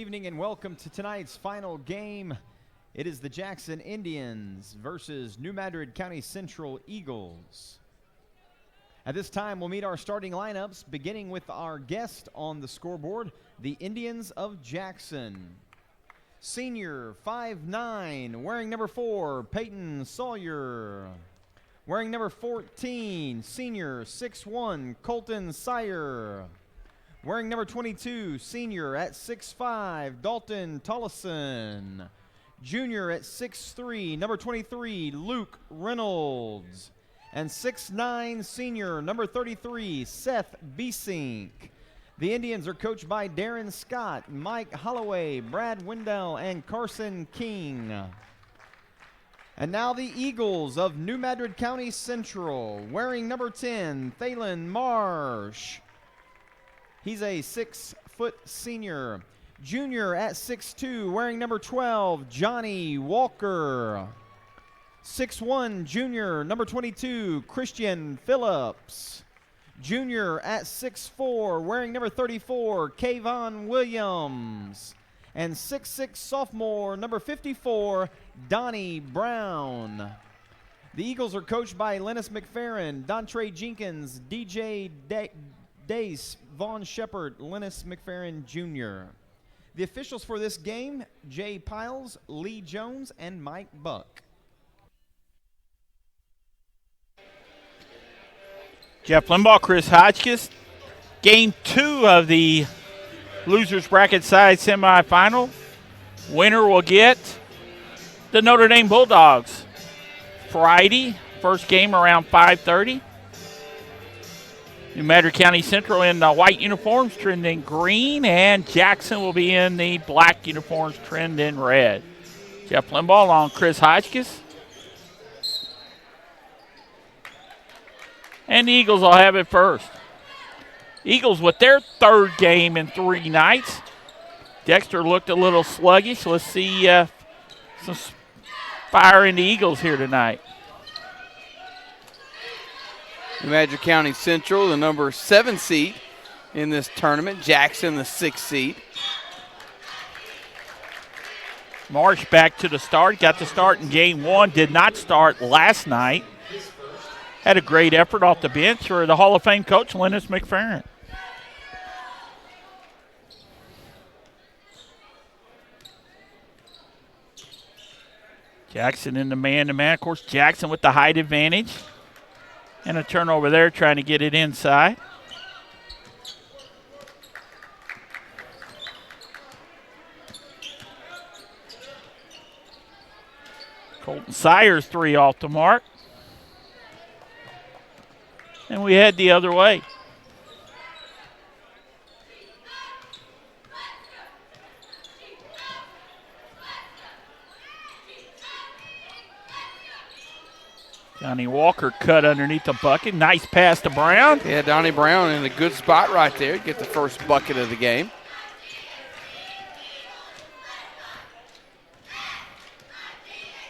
evening and welcome to tonight's final game. It is the Jackson Indians versus New Madrid County Central Eagles. At this time, we'll meet our starting lineups, beginning with our guest on the scoreboard, the Indians of Jackson. Senior, 5'9", wearing number 4, Peyton Sawyer. Wearing number 14, senior, 6'1", Colton Sire. Wearing number 22, senior at 6'5", Dalton Tollison. Junior at 6'3", number 23, Luke Reynolds. And 6'9", senior, number 33, Seth Biesink. The Indians are coached by Darren Scott, Mike Holloway, Brad Wendell, and Carson King. And now the Eagles of New Madrid County Central, wearing number 10, Thalen Marsh. He's a 6-foot senior. Junior at 6'2", wearing number 12, Johnny Walker. 6'1", junior, number 22, Christian Phillips. Junior at 6'4", wearing number 34, Kayvon Williams. And 6'6", sophomore, number 54, Donnie Brown. The Eagles are coached by Lennis McFerrin, Dontre Jenkins, DJ Dace, Vaughn Shepard, Lennis McFerrin Jr. The officials for this game, Jay Piles, Lee Jones, and Mike Buck. Jeff Limbaugh, Chris Hotchkiss. Game 2 of the losers bracket side semifinal. Winner will get the Notre Dame Bulldogs. Friday, first game around 5:30. New Madrid County Central in white uniforms, trimmed in green, and Jackson will be in the black uniforms, trimmed in red. Jeff Limbaugh along Chris Hotchkiss. And the Eagles will have it first. Eagles with their third game in 3 nights. Dexter looked a little sluggish. Let's see some fire in the Eagles here tonight. New Madrid County Central, the number 7 seed in this tournament. Jackson, the 6th seed. Marsh back to the start. Got to start in game 1. Did not start last night. Had a great effort off the bench for the Hall of Fame coach, Lennis McFerrin. Jackson in the man-to-man. Of course, Jackson with the height advantage. And a turnover there, trying to get it inside. Colton Sire's 3 off the mark. And we head the other way. Donnie Walker cut underneath the bucket. Nice pass to Brown. Yeah, Donnie Brown in a good spot right there. Get the first bucket of the game.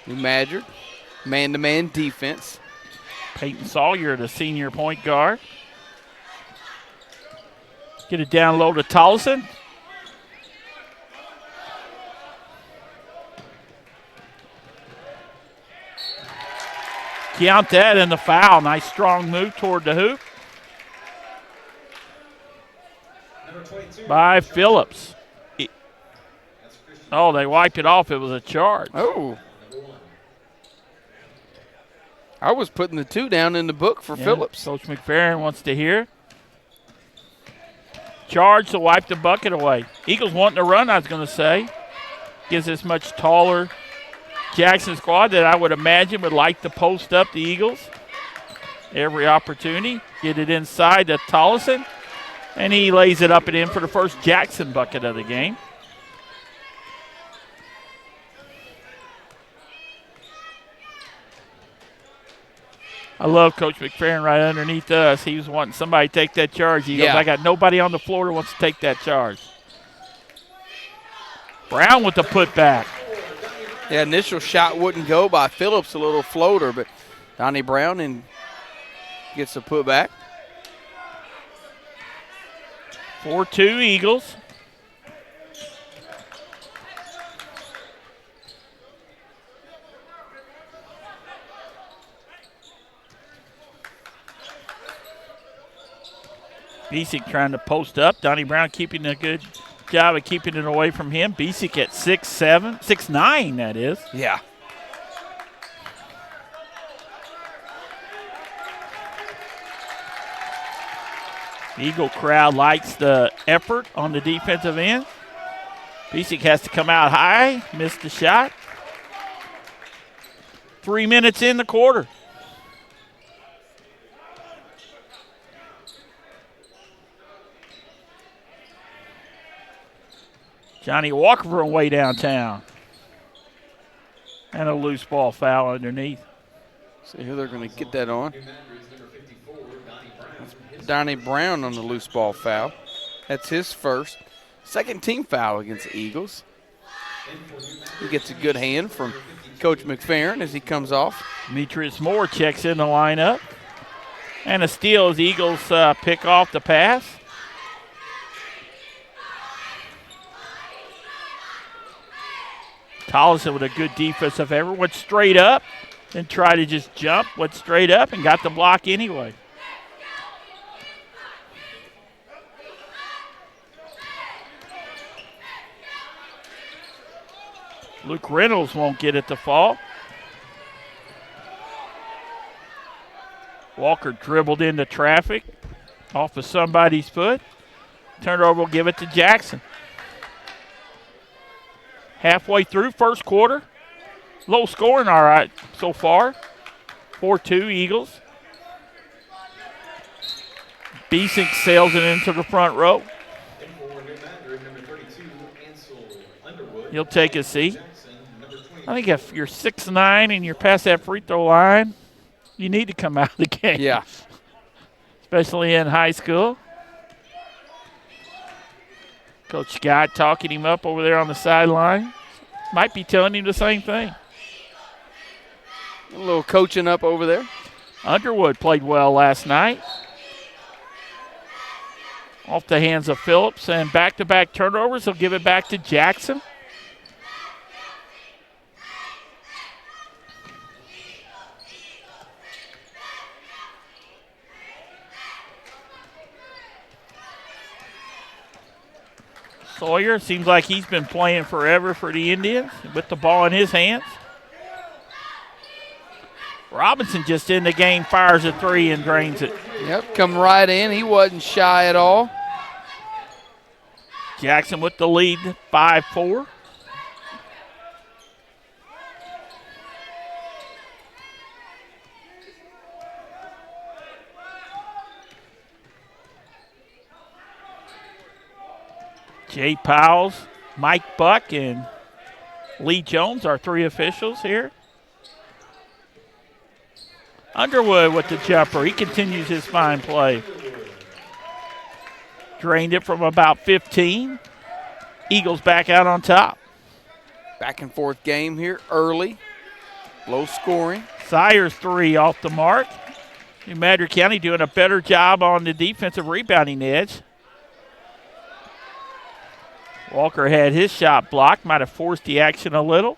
New Madrid, man-to-man defense. Peyton Sawyer, the senior point guard. Get it down low to Tollison. Count that and the foul. Nice strong move toward the hoop by Phillips. Oh, they wiped it off. It was a charge. Oh. I was putting the 2 down in the book for Phillips. Coach McFerrin wants to hear. Charge to wipe the bucket away. Eagles wanting to run, I was going to say. Gives this much taller Jackson squad that I would imagine would like to post up the Eagles. Every opportunity. Get it inside to Tollison. And he lays it up and in for the first Jackson bucket of the game. I love Coach McFerrin right underneath us. He was wanting somebody to take that charge. He goes, I got nobody on the floor that wants to take that charge. Brown with the putback. Yeah, initial shot wouldn't go by Phillips, a little floater, but Donnie Brown gets the putback. 4-2 Eagles. Bisick trying to post up. Donnie Brown keeping a good job of keeping it away from him. Bisick at 6'7", 6'9", that is. Yeah. Eagle crowd likes the effort on the defensive end. Bisick has to come out high, missed the shot. 3 minutes in the quarter. Johnny Walker from way downtown. And a loose ball foul underneath. See who they're going to get that on. That's Donnie Brown on the loose ball foul. That's his first. Second team foul against the Eagles. He gets a good hand from Coach McFerrin as he comes off. Demetrius Moore checks in the lineup. And a steal as the Eagles pick off the pass. Collison with a good defensive effort. Went straight up and tried to just jump. Went straight up and got the block anyway. Luke Reynolds won't get it to fall. Walker dribbled into traffic off of somebody's foot. Turnover will give it to Jackson. Halfway through first quarter. Low scoring all right so far. 4-2 Eagles. Bisick sails it into the front row. He'll take a seat. I think if you're 6'9" and you're past that free throw line, you need to come out of the game. Yeah. Especially in high school. Coach Scott talking him up over there on the sideline. Might be telling him the same thing. A little coaching up over there. Underwood played well last night. Off the hands of Phillips, and back-to-back turnovers. He'll give it back to Jackson. Sawyer seems like he's been playing forever for the Indians with the ball in his hands. Robinson just in the game, fires a three and drains it. Yep, come right in. He wasn't shy at all. Jackson with the lead, 5-4. Jay Powles, Mike Buck, and Lee Jones are three officials here. Underwood with the jumper. He continues his fine play. Drained it from about 15. Eagles back out on top. Back and forth game here early. Low scoring. Sayers three off the mark. New Madrid County doing a better job on the defensive rebounding edge. Walker had his shot blocked. Might have forced the action a little.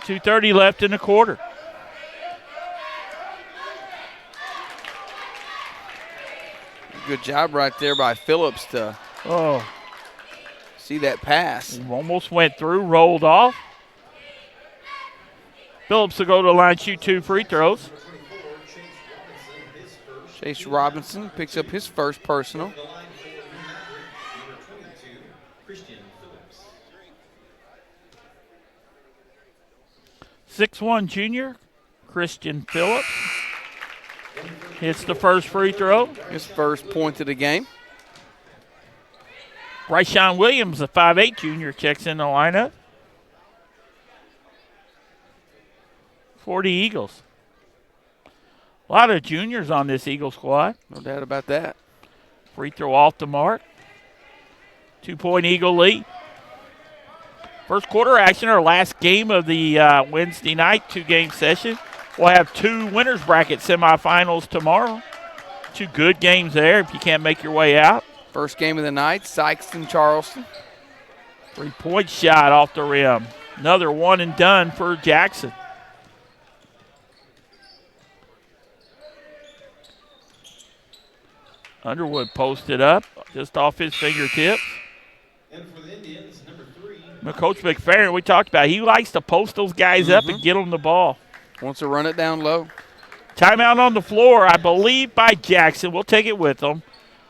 2:30 left in the quarter. Good job right there by Phillips to see that pass. Almost went through, rolled off. Phillips will go to the line, shoot 2 free throws. Chase Robinson picks up his first personal. 6'1" junior, Christian Phillips. Hits the first free throw. His first point of the game. Ryshawn Williams, the 5'8" junior, checks in the lineup. For the Eagles. A lot of juniors on this Eagle squad. No doubt about that. Free throw off the mark. 2-point Eagle lead. First quarter action, our last game of the Wednesday night 2-game session. We'll have 2 winners bracket semifinals tomorrow. 2 good games there if you can't make your way out. First game of the night, Sykeston Charleston. 3-point shot off the rim. Another one and done for Jackson. Underwood posted up just off his fingertips. And for the Indians, number 3. Now, Coach McFerrin, we talked about, he likes to post those guys up and get them the ball. Wants to run it down low. Timeout on the floor, I believe, by Jackson. We'll take it with them.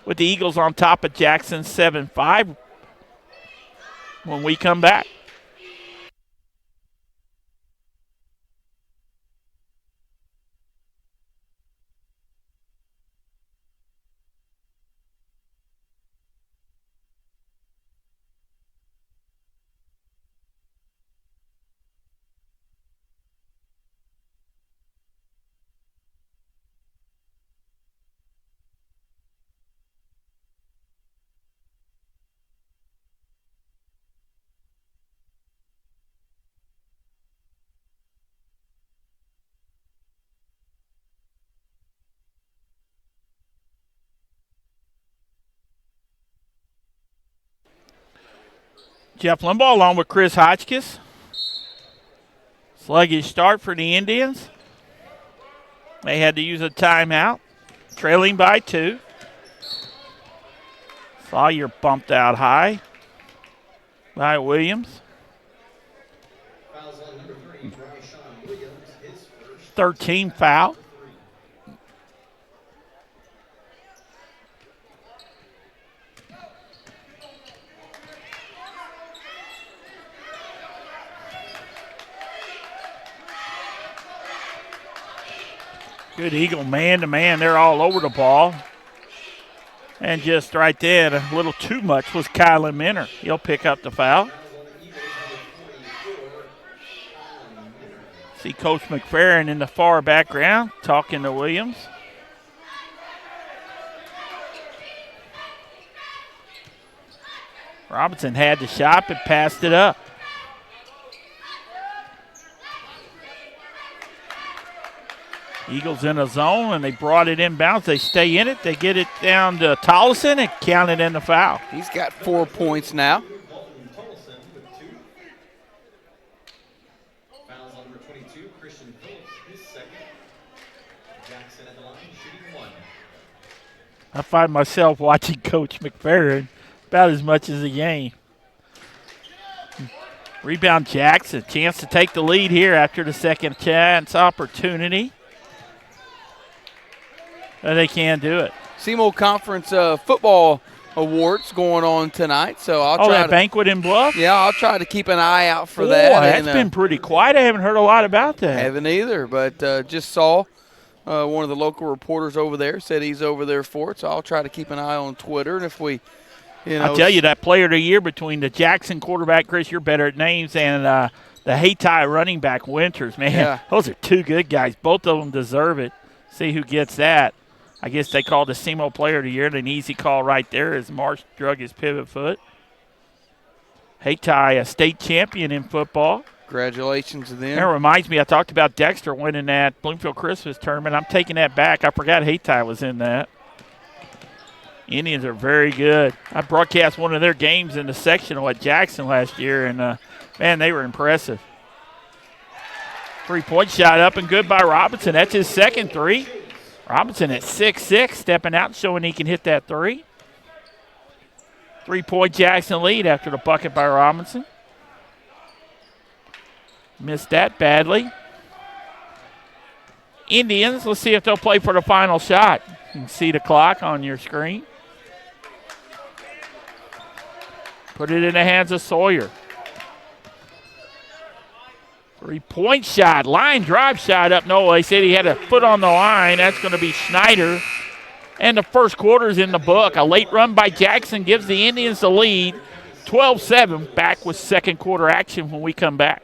With the Eagles on top of Jackson 7-5 when we come back. Jeff Limbaugh along with Chris Hotchkiss. Sluggish start for the Indians. They had to use a timeout, trailing by 2. Sawyer bumped out high by Williams. 13 foul. Good Eagle man-to-man. They're all over the ball. And just right there, a little too much was Kylan Minner. He'll pick up the foul. See Coach McFerrin in the far background talking to Williams. Robinson had the shot but passed it up. Eagles in a zone, and they brought it inbounds. They stay in it. They get it down to Tollison and count it in the foul. He's got 4 points now. Fouls on number 22, Christian Phillips, his second. Jackson at the line, shooting 1. I find myself watching Coach McFerrin about as much as the game. Rebound Jackson, chance to take the lead here after the second chance opportunity. And they can't do it. SEMO Conference football awards going on tonight, so I'll try that banquet in Bluff? Yeah, I'll try to keep an eye out for that. That's been pretty quiet. I haven't heard a lot about that. Haven't either, but just saw one of the local reporters over there said he's over there for it, so I'll try to keep an eye on Twitter. And if we, I'll tell you, that player of the year between the Jackson quarterback, Chris, you're better at names, and the Hayti running back, Winters, man, yeah. Those are 2 good guys. Both of them deserve it. See who gets that. I guess they called the SEMO player of the year. An easy call right there as Marsh drug his pivot foot. Hayti, a state champion in football. Congratulations to them. That reminds me, I talked about Dexter winning that Bloomfield Christmas tournament. I'm taking that back. I forgot Hayti was in that. Indians are very good. I broadcast one of their games in the sectional at Jackson last year, and, man, they were impressive. 3-point shot up and good by Robinson. That's his second 3. Robinson at 6'6", stepping out, showing he can hit that 3. 3-point Jackson lead after the bucket by Robinson. Missed that badly. Indians, let's see if they'll play for the final shot. You can see the clock on your screen. Put it in the hands of Sawyer. 3-point shot, line drive shot up. No, they said he had a foot on the line. That's going to be Schneider. And the first quarter's in the book. A late run by Jackson gives the Indians the lead. 12-7, back with second quarter action when we come back.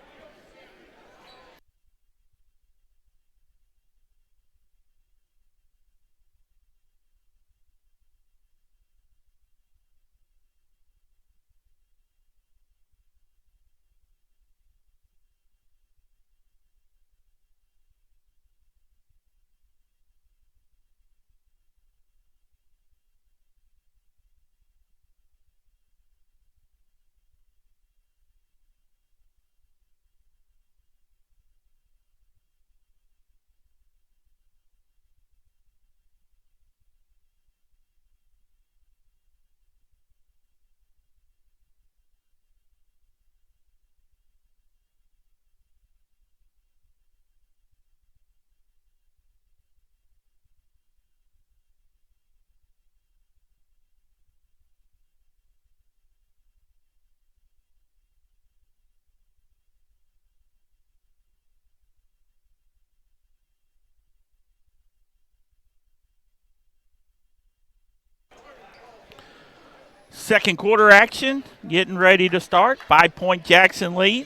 Second quarter action, getting ready to start. 5-point Jackson lead.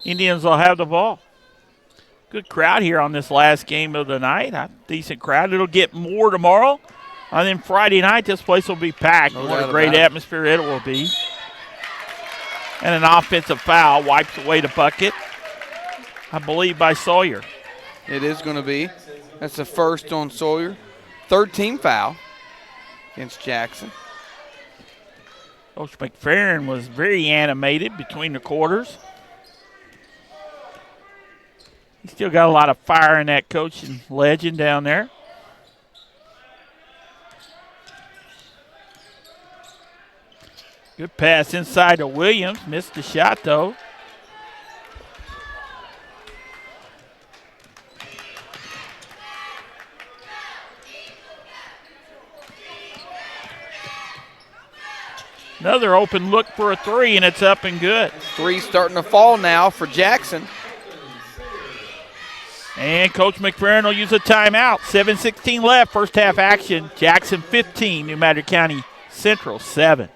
Indians will have the ball. Good crowd here on this last game of the night. A decent crowd. It'll get more tomorrow. And then Friday night, this place will be packed. What a great atmosphere it will be. And an offensive foul wipes away the bucket, I believe, by Sawyer. It is going to be. That's the first on Sawyer. Third team foul against Jackson. Coach McFerrin was very animated between the quarters. He's still got a lot of fire in that coaching legend down there. Good pass inside to Williams. Missed the shot, though. Another open look for a three, and it's up and good. Three starting to fall now for Jackson. And Coach McFerrin will use a timeout. 7:16 left, first half action. Jackson 15, New Madrid County Central 7.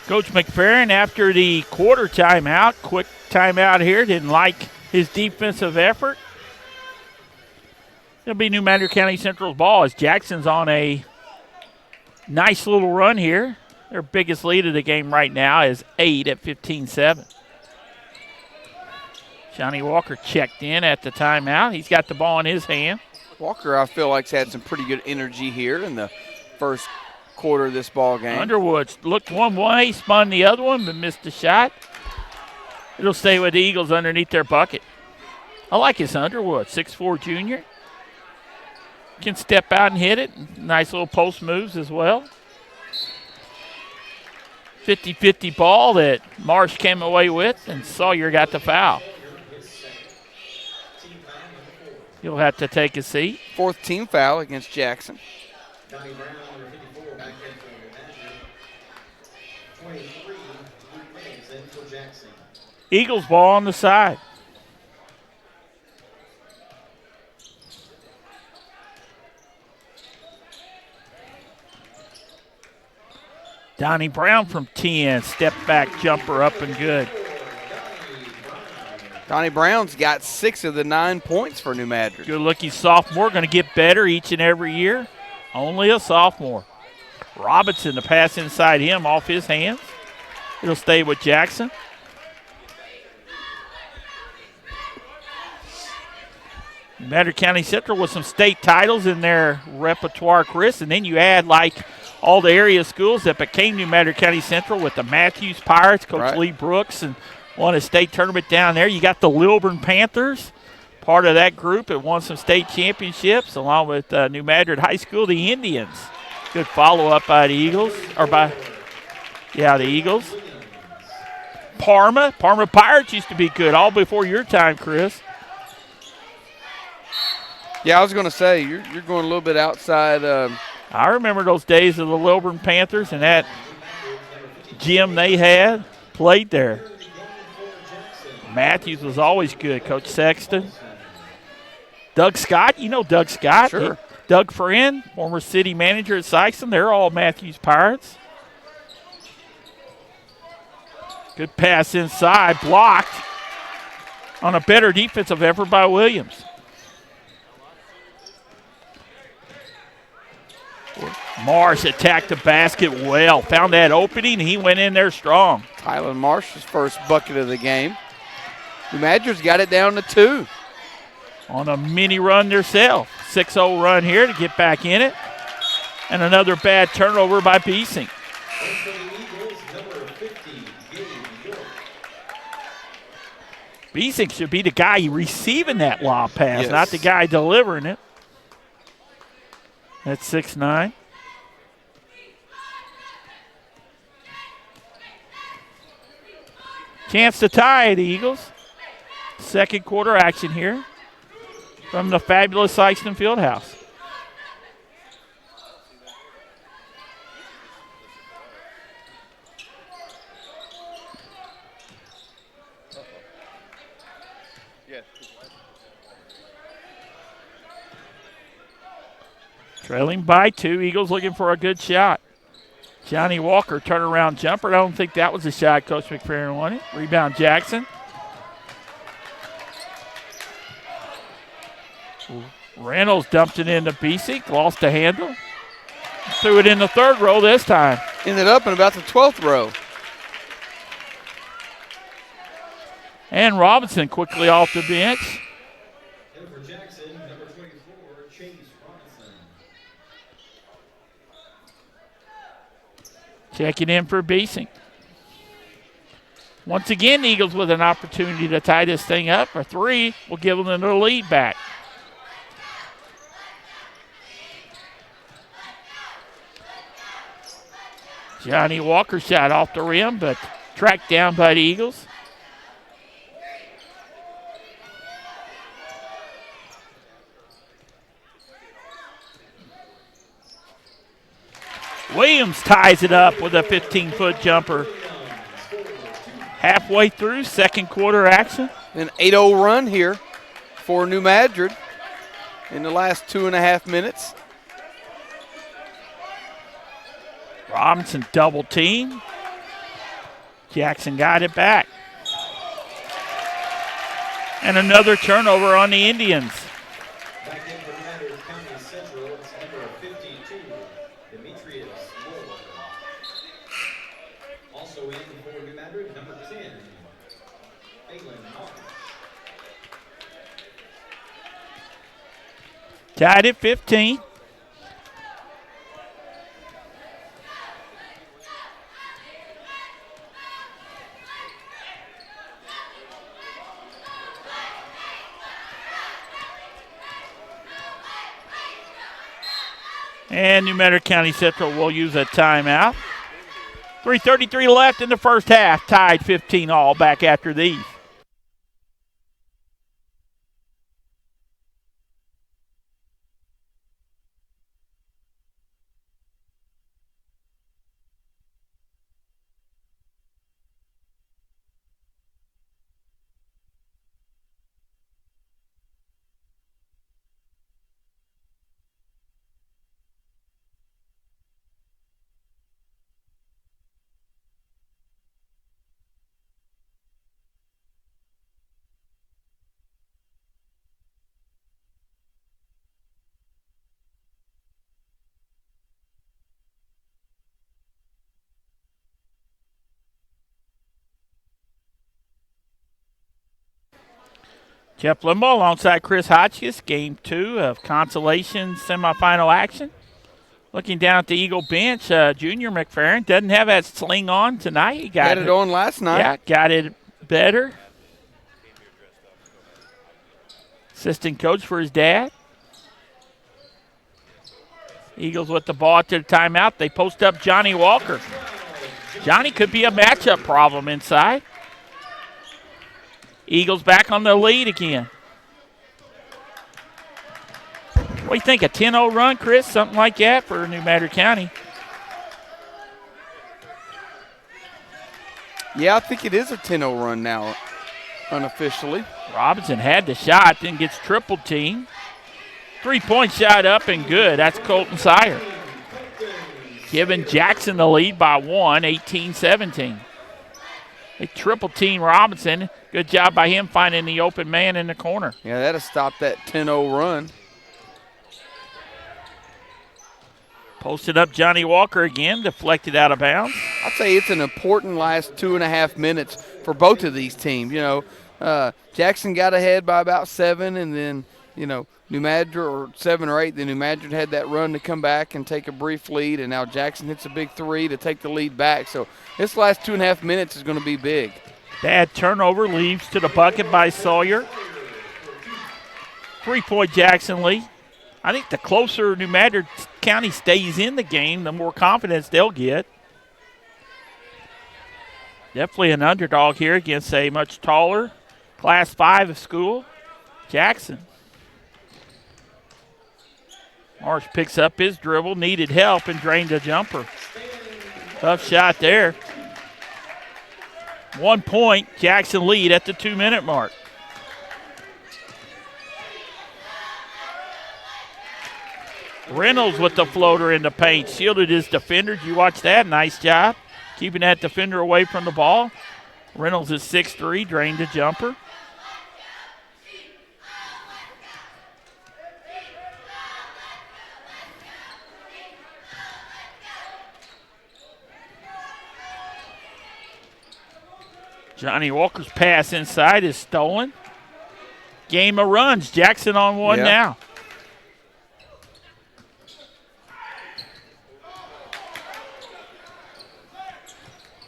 Coach McFerrin, after the quarter timeout, quick timeout here, didn't like his defensive effort. It'll be New Madrid County Central's ball as Jackson's on a nice little run here. Their biggest lead of the game right now is 8 at 15-7. Johnny Walker checked in at the timeout. He's got the ball in his hand. Walker, I feel like, has had some pretty good energy here in the first quarter of this ball game. Underwood looked one way, spun the other one, but missed the shot. It'll stay with the Eagles underneath their bucket. I like his Underwood, 6'4" junior. Can step out and hit it. Nice little post moves as well. 50-50 ball that Marsh came away with, and Sawyer got the foul. He'll have to take a seat. Fourth team foul against Jackson. Eagles ball on the side. Donnie Brown from 10, step back jumper up and good. Donnie Brown's got 6 of the 9 points for New Madrid. Good looking sophomore, going to get better each and every year. Only a sophomore. Robinson, the pass inside him off his hands. It'll stay with Jackson. Madrid County Central with some state titles in their repertoire, Chris, and then you add like all the area schools that became New Madrid County Central with the Matthews Pirates, Coach Lee Brooks, and won a state tournament down there. You got the Lilburn Panthers, part of that group, that won some state championships, along with New Madrid High School, the Indians. Good follow-up by the Eagles, the Eagles. Parma Pirates used to be good, all before your time, Chris. Yeah, I was going to say, you're going a little bit outside. I remember those days of the Lilburn Panthers and that gym they had, played there. Matthews was always good, Coach Sexton. Doug Scott, you know Doug Scott. Sure. Doug Friend, former city manager at Sykeston. They're all Matthews Pirates. Good pass inside, blocked on a better defensive effort by Williams. Marsh attacked the basket well. Found that opening. He went in there strong. Tyler Marsh's first bucket of the game. New Madrid's got it down to 2. On a mini run themselves. 6-0 run here to get back in it. And another bad turnover by Beesing. Beesing should be the guy receiving that lob pass, yes, not the guy delivering it. That's 6'9". Chance to tie the Eagles. Second quarter action here from the fabulous Sykeston Fieldhouse. Trailing by 2, Eagles looking for a good shot. Johnny Walker, turnaround jumper. I don't think that was a shot Coach McFerrin wanted. Rebound Jackson. Reynolds dumped it into Beesick, lost the handle. Threw it in the third row this time. Ended up in about the 12th row. And Robinson quickly off the bench. And for Jackson, number 24, Chase Robinson. Checking in for Beesing. Once again, the Eagles with an opportunity to tie this thing up. A 3 will give them the lead back. Johnny Walker shot off the rim, but tracked down by the Eagles. Williams ties it up with a 15-foot jumper. Halfway through second quarter action. An 8-0 run here for New Madrid in the last 2.5 minutes. Robinson double team. Jackson got it back. And another turnover on the Indians. Back in for Madrid County Central, it's number 52, Demetrius Moore. Also in for New Madrid, number 10, Phelan Marsh. Tied at 15. And New Madrid County Central will use a timeout. 3:33 left in the first half. Tied 15 all. Back after these. Jeff Limbaugh alongside Chris Hotchkiss, game 2 of consolation semifinal action. Looking down at the Eagle bench, Junior McFerrin doesn't have that sling on tonight. He got it on last night. Yeah, got it better. Assistant coach for his dad. Eagles with the ball to the timeout. They post up Johnny Walker. Johnny could be a matchup problem inside. Eagles back on the lead again. What do you think, a 10-0 run, Chris? Something like that for New Madrid County. Yeah, I think it is a 10-0 run now, unofficially. Robinson had the shot, then gets triple teamed. 3-point shot up and good. That's Colton Sire. Giving Jackson the lead by 1, 18-17. They triple team Robinson. Good job by him finding the open man in the corner. Yeah, that'll stop that 10-0 run. Posted up Johnny Walker again, deflected out of bounds. I'd say it's an important last 2.5 minutes for both of these teams. Jackson got ahead by about 7, and then, New Madrid, or 7 or 8, then New Madrid had that run to come back and take a brief lead, and now Jackson hits a big 3 to take the lead back. So this last 2.5 minutes is going to be big. Bad turnover, leaves to the bucket by Sawyer. 3-point Jackson lead. I think the closer New Madrid County stays in the game, the more confidence they'll get. Definitely an underdog here against a much taller Class 5 school, Jackson. Marsh picks up his dribble, needed help, and drained a jumper. Tough shot there. 1 point, Jackson lead at the 2-minute mark. Reynolds with the floater in the paint. Shielded his defender. Did you watch that? Nice job. Keeping that defender away from the ball. Reynolds is 6'3", drained a jumper. Johnny Walker's pass inside is stolen. Game of runs. Jackson on one now.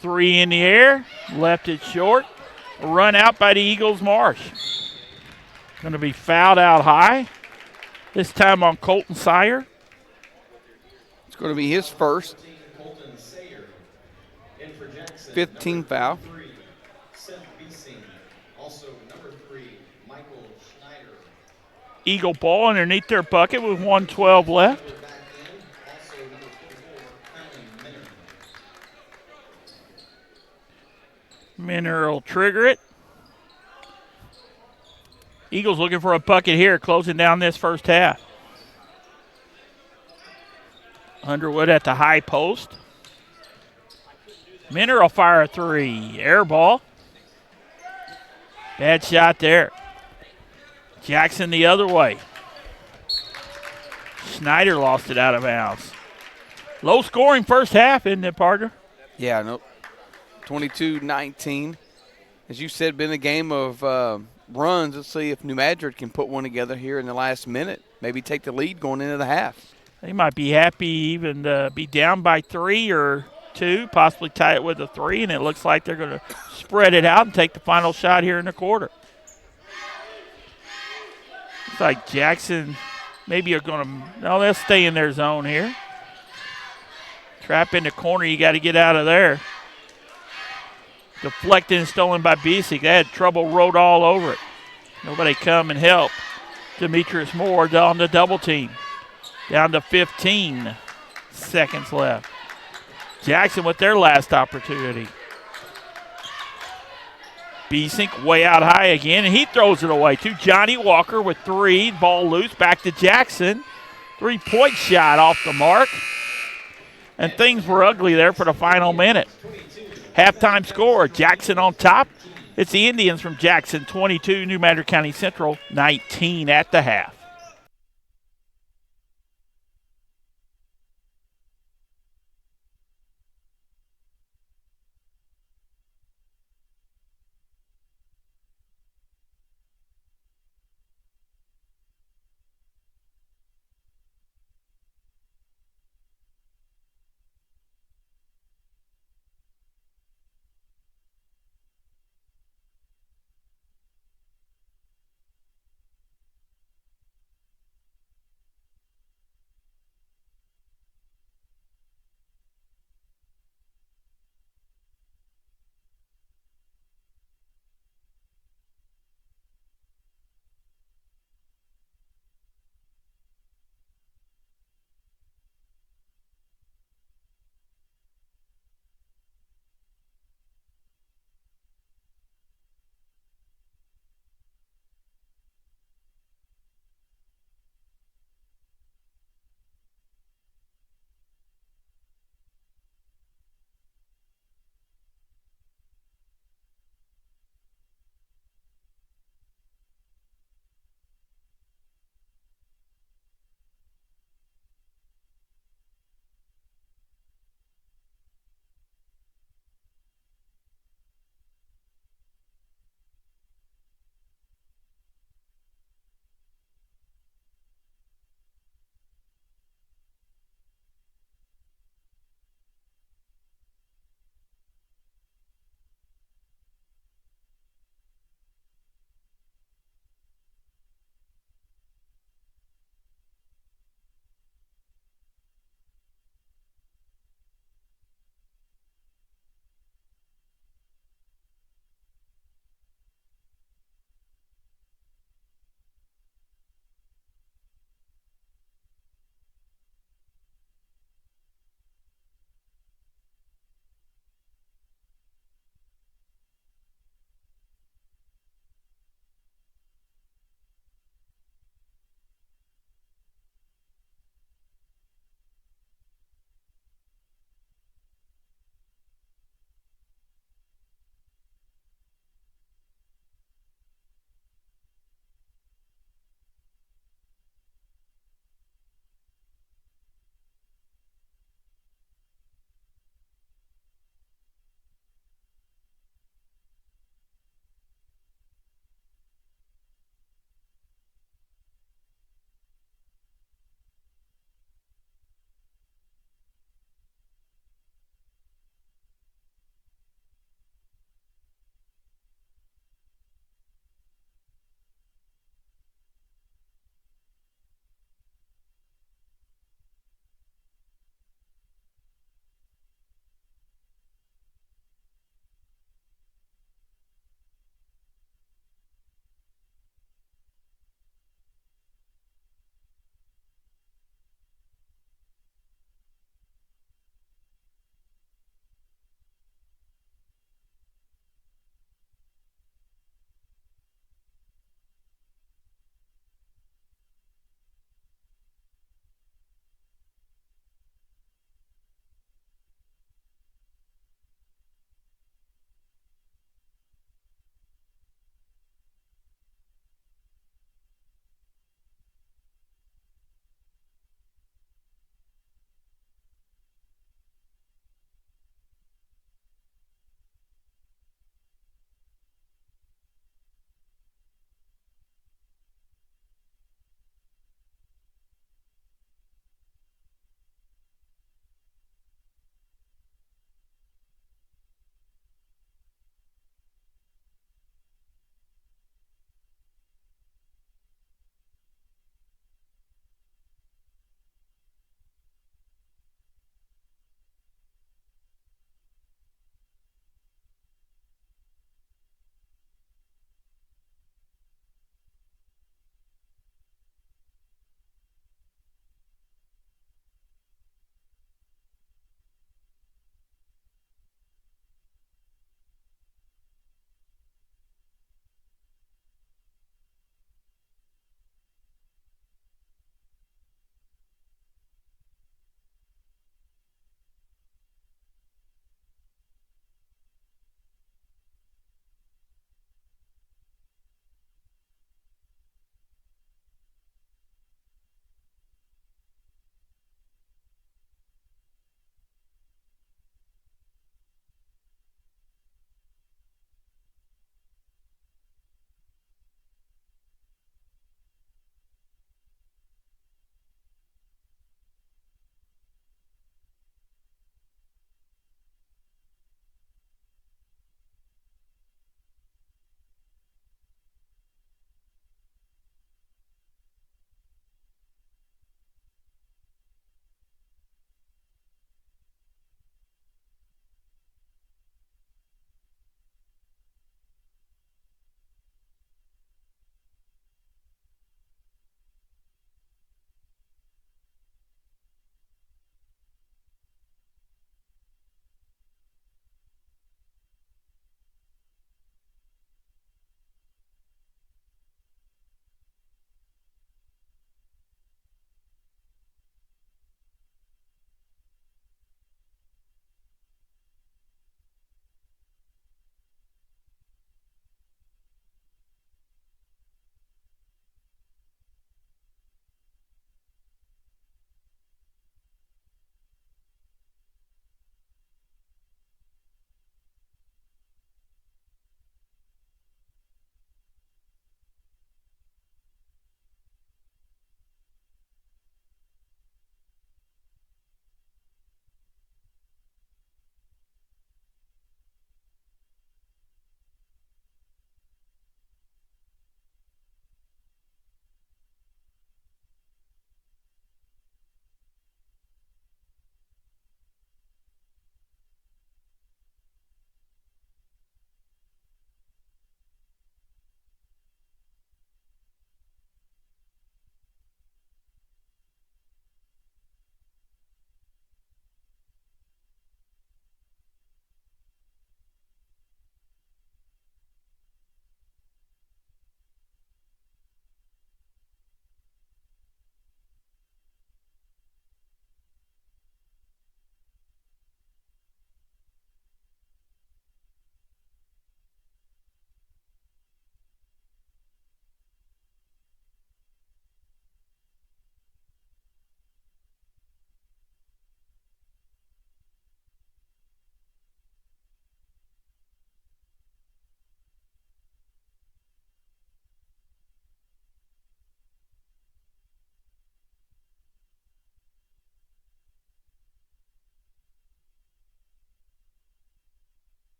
Three in the air, left it short. A run out by the Eagles, Marsh. Going to be fouled out high. This time on Colton Sire. It's going to be his first. 15 foul. Eagle ball underneath their bucket with 1:12 left. Minner will trigger it. Eagles looking for a bucket here, closing down this first half. Underwood at the high post. Minner will fire a 3. Air ball. Bad shot there. Jackson the other way. Schneider lost it out of bounds. Low scoring first half, isn't it, partner? Yeah, no. 22-19. As you said, been a game of runs. Let's see if New Madrid can put one together here in the last minute. Maybe take the lead going into the half. They might be happy even to be down by 3 or 2, possibly tie it with a 3, and it looks like they're going to spread it out and take the final shot here in the quarter. Looks like Jackson maybe are going to – no, they'll stay in their zone here. Trap in the corner, you got to get out of there. Deflected and stolen by Bisick. They had trouble, rode all over it. Nobody come and help. Demetrius Moore on the double team. Down to 15 seconds left. Jackson with their last opportunity. Bisick way out high again, and he throws it away to Johnny Walker with 3. Ball loose, back to Jackson. 3-point shot off the mark. And things were ugly there for the final minute. Halftime score, Jackson on top. It's the Indians from Jackson, 22, New Madrid County Central, 19 at the half.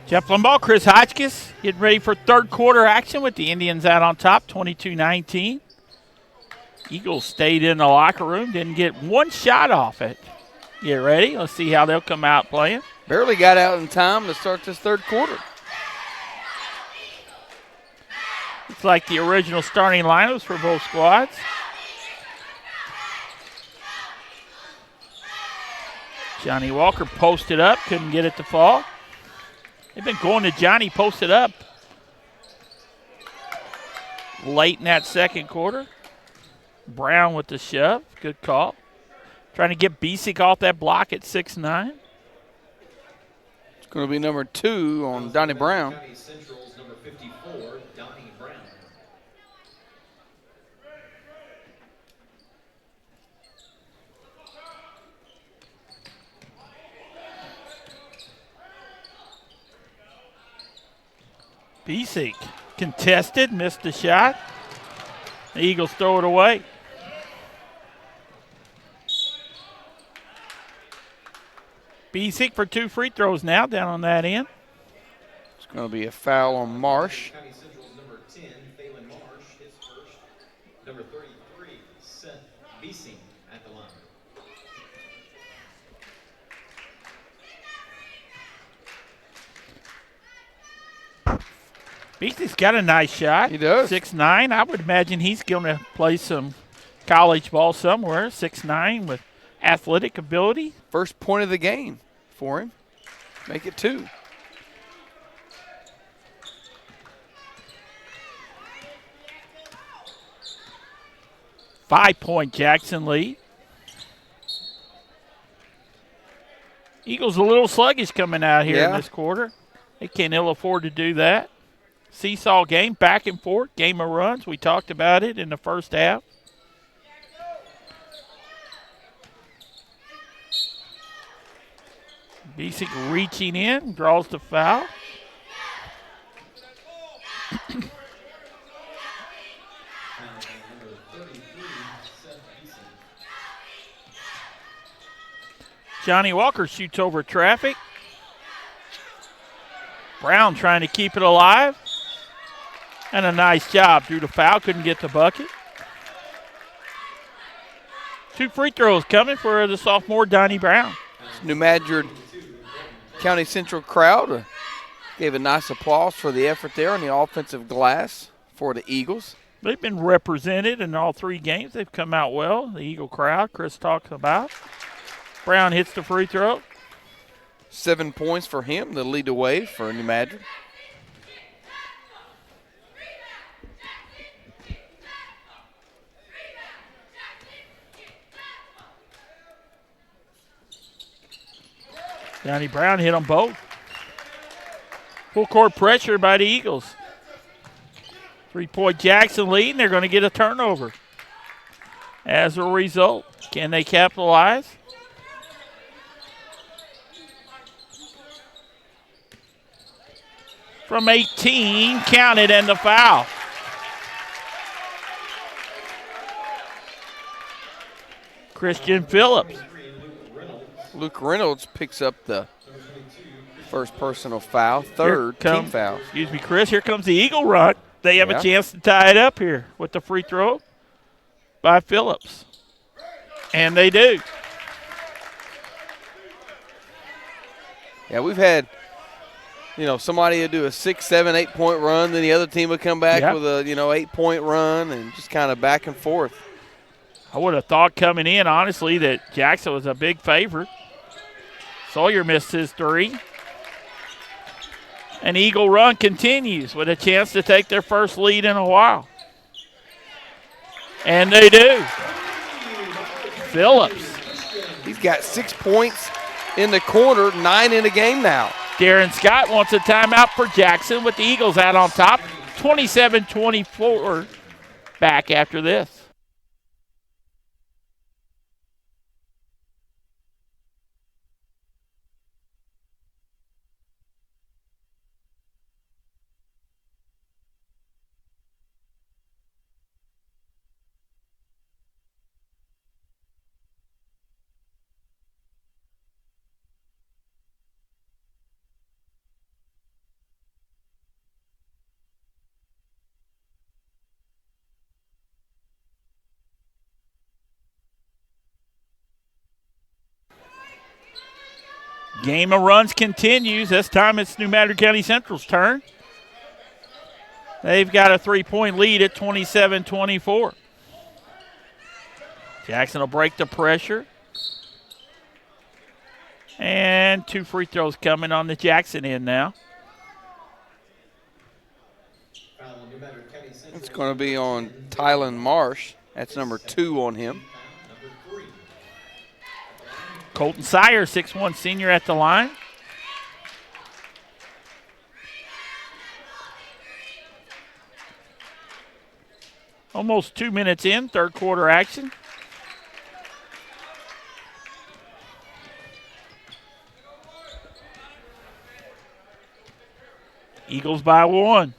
Jefflin ball, Chris Hotchkiss getting ready for third quarter action with the Indians out on top, 22-19. Eagles stayed in the locker room, didn't get one shot off it. Get ready. Let's see how they'll come out playing. Barely got out in time to start this third quarter. It's like the original starting lineups for both squads. Johnny Walker posted up, couldn't get it to fall. They've been going to Johnny posted up late in that second quarter. Brown with the shove. Good call. Trying to get Bisick off that block at 6'9". It's going to be number 2 on Donnie Brown. Central's number 54, Donnie Brown. Bisick contested, missed the shot. The Eagles throw it away. Bisick for 2 free throws now down on that end. It's going to be a foul on Marsh. County Central's number 10, Phelan Marsh, his first. Number 33, Seth Beesing at the line. Beasley's got a nice shot. He does. 6'9". I would imagine he's going to play some college ball somewhere. 6'9" with athletic ability. First point of the game for him. Make it 2. Five-point Jackson lead. Eagles a little sluggish coming out here in this quarter. They can't ill afford to do that. Seesaw game, back and forth, game of runs. We talked about it in the first half. Bisick reaching in, draws the foul. Johnny Walker shoots over traffic. Brown trying to keep it alive. And a nice job. Drew the foul, couldn't get the bucket. 2 free throws coming for the sophomore Donnie Brown. New Madrid County Central crowd gave a nice applause for the effort there on the offensive glass for the Eagles. They've been represented in all 3 games. They've come out well. The Eagle crowd, Chris talks about. Brown hits the free throw. 7 points for him to lead the way for New Madrid. Johnny Brown hit them both. Full court pressure by the Eagles. 3-point Jackson lead, and they're going to get a turnover. As a result, can they capitalize? From 18, counted and the foul. Christian Phillips. Luke Reynolds picks up the first personal foul, third team foul. Excuse me, Chris. Here comes the Eagle run. They have a chance to tie it up here with the free throw by Phillips. And they do. Yeah, we've had, somebody would do a 6, 7, 8 point run, then the other team would come back with a, 8-point run and just kind of back and forth. I would have thought coming in, honestly, that Jackson was a big favorite. Sawyer missed his 3. An Eagle run continues with a chance to take their first lead in a while. And they do. Phillips. He's got 6 points in the quarter, 9 in the game now. Darren Scott wants a timeout for Jackson with the Eagles out on top. 27-24 back after this. Game of runs continues. This time it's New Madrid County Central's turn. They've got a 3-point lead at 27-24. Jackson will break the pressure. And 2 free throws coming on the Jackson end now. It's going to be on Tylen Marsh. That's number 2 on him. Colton Sire, 6'1" senior at the line. Almost 2 minutes in, third quarter action. Eagles by 1.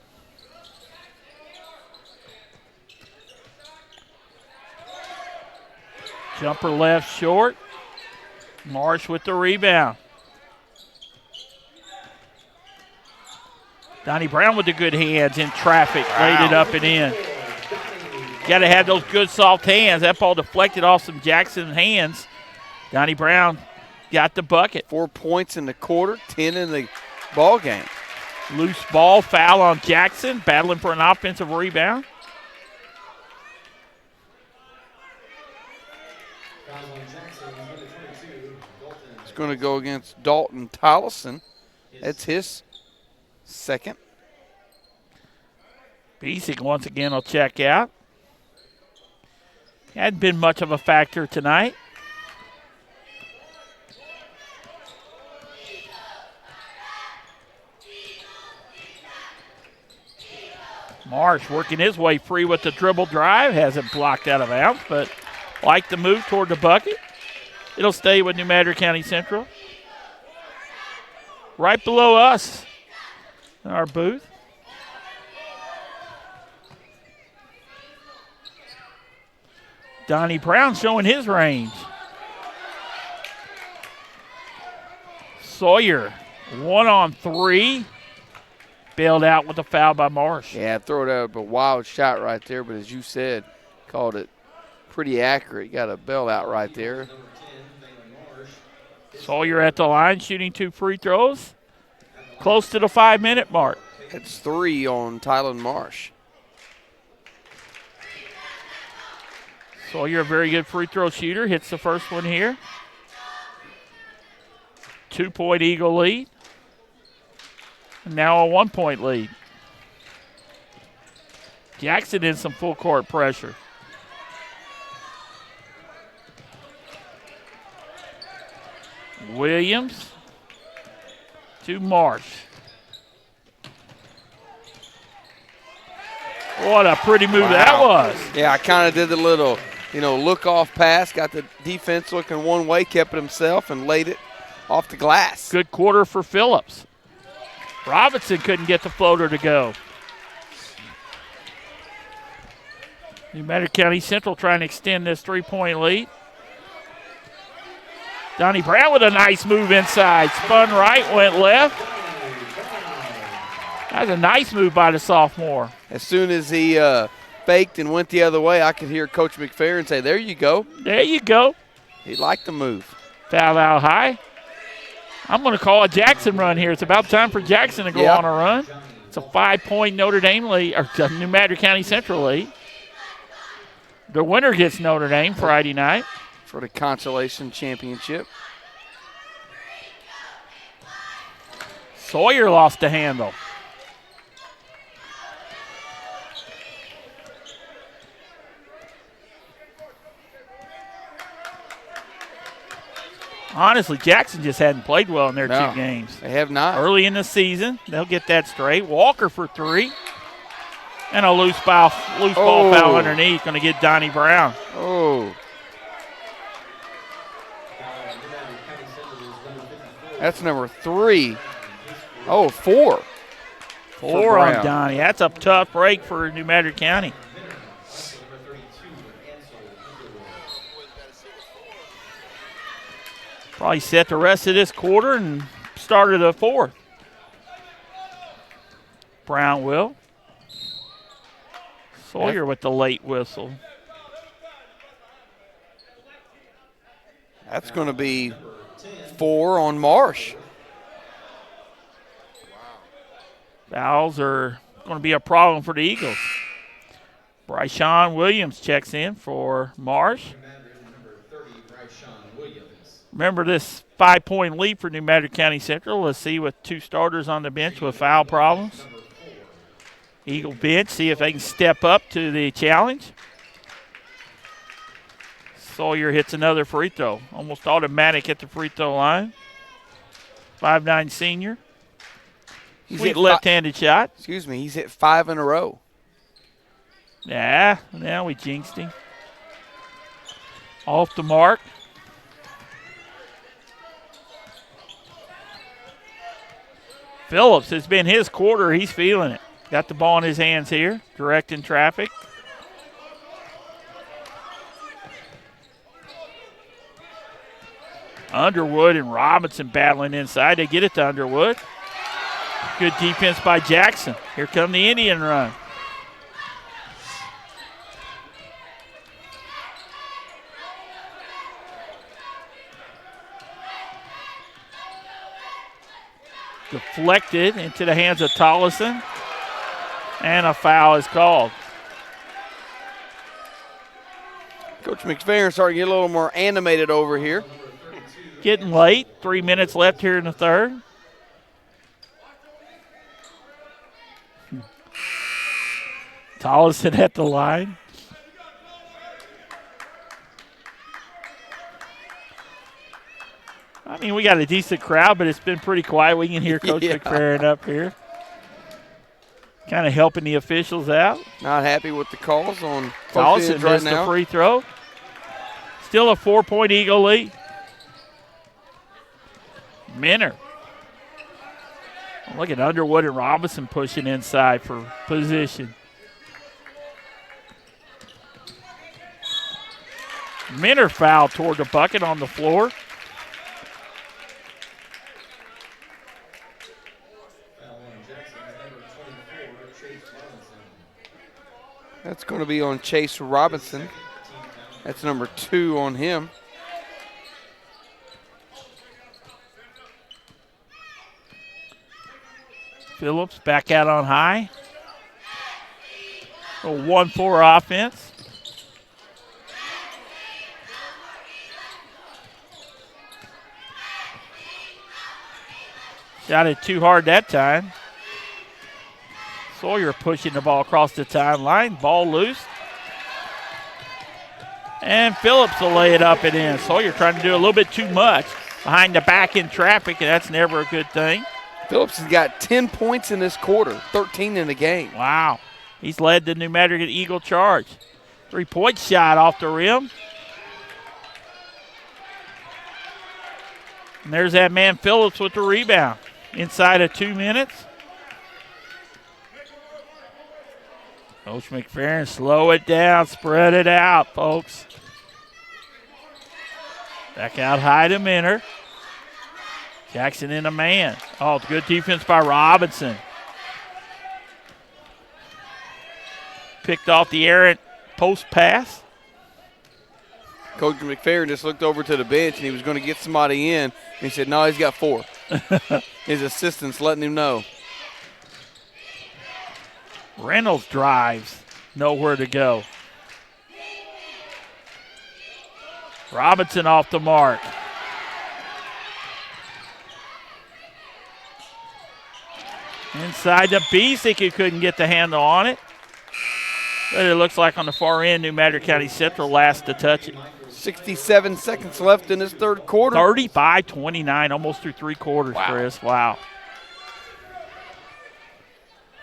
Jumper left short. Marsh with the rebound. Donnie Brown with the good hands in traffic. Laid it up and in. Got to have those good soft hands. That ball deflected off some Jackson hands. Donnie Brown got the bucket. 4 points in the quarter, 10 in the ball game. Loose ball, foul on Jackson, battling for an offensive rebound. It's going to go against Dalton Tollison. That's his second. Besic once again will check out. Hadn't been much of a factor tonight. Marsh working his way free with the dribble drive. Hasn't blocked out of bounds, but like the move toward the bucket. It'll stay with New Madrid County Central. Right below us in our booth. Donnie Brown showing his range. Sawyer, 1-on-3. Bailed out with a foul by Marsh. Yeah, throw it out a wild shot right there, but as you said, called it pretty accurate. Got a bailout right there. Sawyer at the line, shooting 2 free throws. Close to the 5-minute mark. It's 3 on Tylen Marsh. Sawyer, a very good free throw shooter, hits the first one here. 2-point Eagle lead. And now a 1-point lead. Jackson in some full court pressure. Williams to Marsh. What a pretty move that was. Yeah, I kind of did the little, look-off pass, got the defense looking one way, kept it himself, and laid it off the glass. Good quarter for Phillips. Robinson couldn't get the floater to go. New Madrid County Central trying to extend this 3-point lead. Donnie Brown with a nice move inside. Spun right, went left. That was a nice move by the sophomore. As soon as he faked and went the other way, I could hear Coach McFerrin say, there you go. There you go. He liked the move. Foul out high. I'm going to call a Jackson run here. It's about time for Jackson to go on a run. It's a 5-point Notre Dame lead, or New Madrid County Central lead. The winner gets Notre Dame Friday night. For the consolation championship. Sawyer lost the handle. Honestly, Jackson just hadn't played well in their 2 games. They have not. Early in the season, they'll get that straight. Walker for 3. And a loose ball foul underneath. Going to get Donnie Brown. Oh. That's number 3. Oh, 4. 4 on Donnie. That's a tough break for New Madrid County. Probably set the rest of this quarter and started the 4th. Brown will. Sawyer with the late whistle. That's going to be 4 on Marsh. Fouls are going to be a problem for the Eagles. Bryshawn Williams checks in for Marsh. Remember this 5-point lead for New Madrid County Central. Let's see with 2 starters on the bench with foul problems. Eagle bench, see if they can step up to the challenge. Sawyer hits another free throw. Almost automatic at the free throw line. 5'9" senior. Sweet left-handed shot. Excuse me, he's hit 5 in a row. Yeah, now we jinxed him. Off the mark. Phillips, has been his quarter. He's feeling it. Got the ball in his hands here, directing traffic. Underwood and Robinson battling inside. They get it to Underwood. Good defense by Jackson. Here come the Indian run. Deflected into the hands of Tollison. And a foul is called. Coach McPherson starting to get a little more animated over here. Getting late. 3 minutes left here in the third. Tollison at the line. I mean, we got a decent crowd, but it's been pretty quiet. We can hear Coach McPherson up here. Kind of helping the officials out. Not happy with the calls on Tollison right missed now. the free throw. Still a 4-point Eagle lead. Minner. Look at Underwood and Robinson pushing inside for position. Minner fouled toward the bucket on the floor. That's going to be on Chase Robinson. That's number 2 on him. Phillips back out on high. A 1-4 offense. Shot it too hard that time. Sawyer pushing the ball across the timeline. Ball loose. And Phillips will lay it up and in. Sawyer trying to do a little bit too much behind the back in traffic, and that's never a good thing. Phillips has got 10 points in this quarter, 13 in the game. Wow. He's led the New Madrid Eagle charge. 3-point shot off the rim. And there's that man Phillips with the rebound. Inside of 2 minutes. Coach McPherson, slow it down, spread it out, folks. Back out high to Minner. Jackson in a man. Oh, good defense by Robinson. Picked off the errant post pass. Coach McPherson just looked over to the bench and he was going to get somebody in. And he said, no, he's got 4. His assistant's letting him know. Reynolds drives. Nowhere to go. Robinson off the mark. Inside to Bisick, who couldn't get the handle on it. But it looks like on the far end, New Madrid County Central last to touch it. 67 seconds left in this third quarter. 35-29, almost through 3 quarters, Wow. Chris. Wow.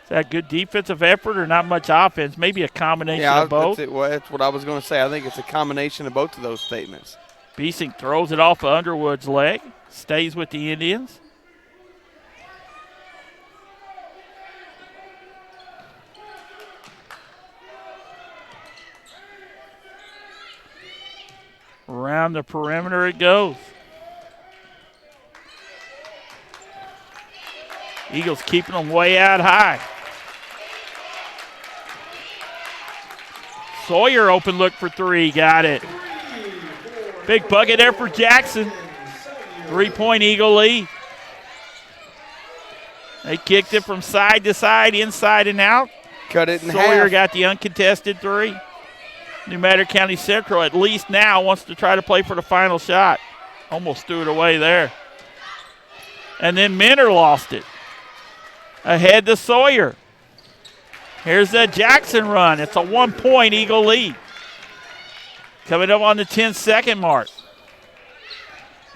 Is that good defensive effort or not much offense? Maybe a combination of both. That's what I was going to say. I think it's a combination of both of those statements. Bisick throws it off of Underwood's leg. Stays with the Indians. Around the perimeter it goes. Eagles keeping them way out high. Sawyer open look for 3. Got it. Big bucket there for Jackson. 3-point Eagle lead. They kicked it from side to side, inside and out. Cut it in Sawyer half. got the uncontested 3. New Madrid County Central at least now wants to try to play for the final shot. Almost threw it away there. And then Minter lost it. Ahead to Sawyer. Here's the Jackson run. It's a 1-point Eagle lead. Coming up on the 10-second mark.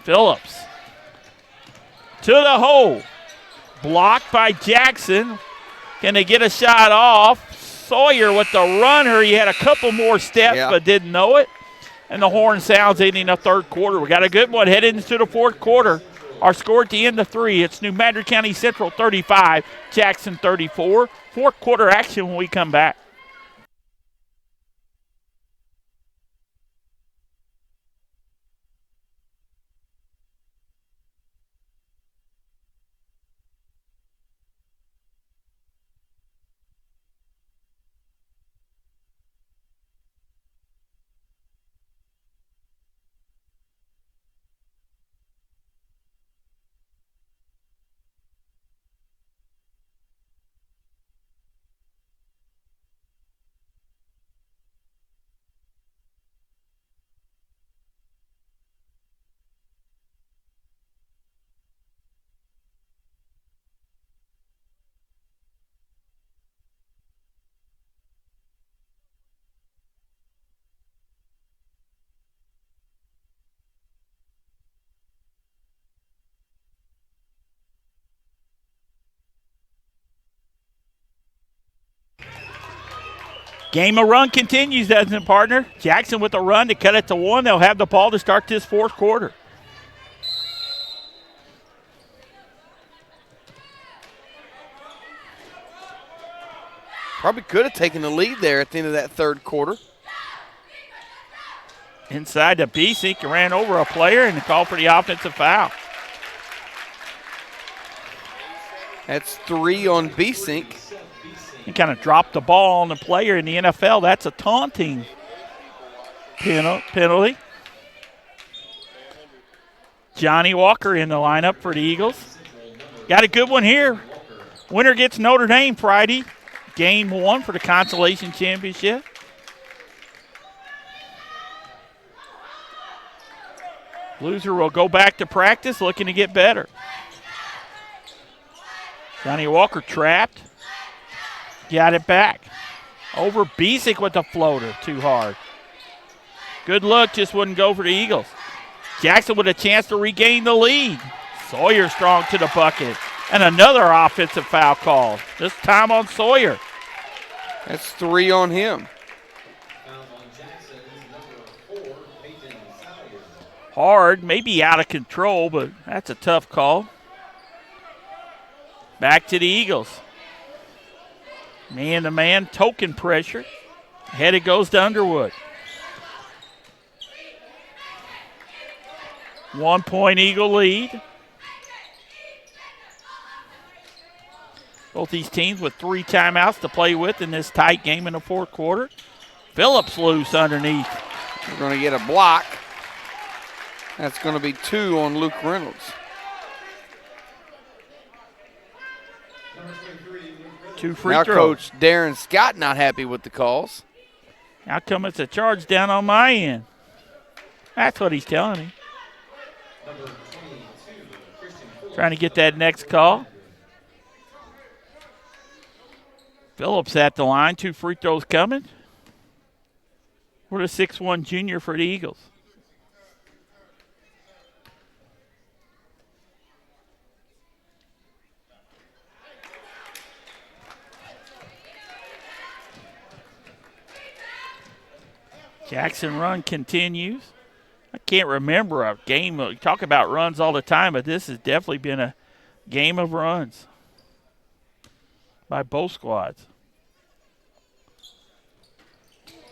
Phillips to the hole. Blocked by Jackson. Can they get a shot off? Sawyer with the runner. He had a couple more steps but didn't know it. And the horn sounds ending the third quarter. We got a good one headed into the fourth quarter. Our score at the end of 3. It's New Madrid County Central 35, Jackson 34. Fourth quarter action when we come back. Game of run continues, doesn't it, partner? Jackson with a run to cut it to 1. They'll have the ball to start this fourth quarter. Probably could have taken the lead there at the end of that third quarter. Inside to Bisick, ran over a player and called for the offensive foul. That's 3 on Bisick. He kind of dropped the ball on the player in the NFL. That's a taunting penalty. Johnny Walker in the lineup for the Eagles. Got a good one here. Winner gets Notre Dame Friday. Game 1 for the consolation championship. Loser will go back to practice looking to get better. Johnny Walker trapped. Got it back. Over Bisick with the floater. Too hard. Good look, just wouldn't go for the Eagles. Jackson with a chance to regain the lead. Sawyer strong to the bucket. And another offensive foul call. This time on Sawyer. That's 3 on him. Hard, maybe out of control, but that's a tough call. Back to the Eagles. Man-to-man, token pressure. Ahead it goes to Underwood. 1-point Eagle lead. Both these teams with 3 timeouts to play with in this tight game in the fourth quarter. Phillips loose underneath. We're going to get a block. That's going to be 2 on Luke Reynolds. Two free now throws. Coach Darren Scott not happy with the calls. How come it's a charge down on my end? That's what he's telling me. Trying to get that next call. Phillips at the line. 2 free throws coming. We're the 6'1" junior for the Eagles. Jackson run continues. I can't remember a game. We talk about runs all the time, but this has definitely been a game of runs by both squads.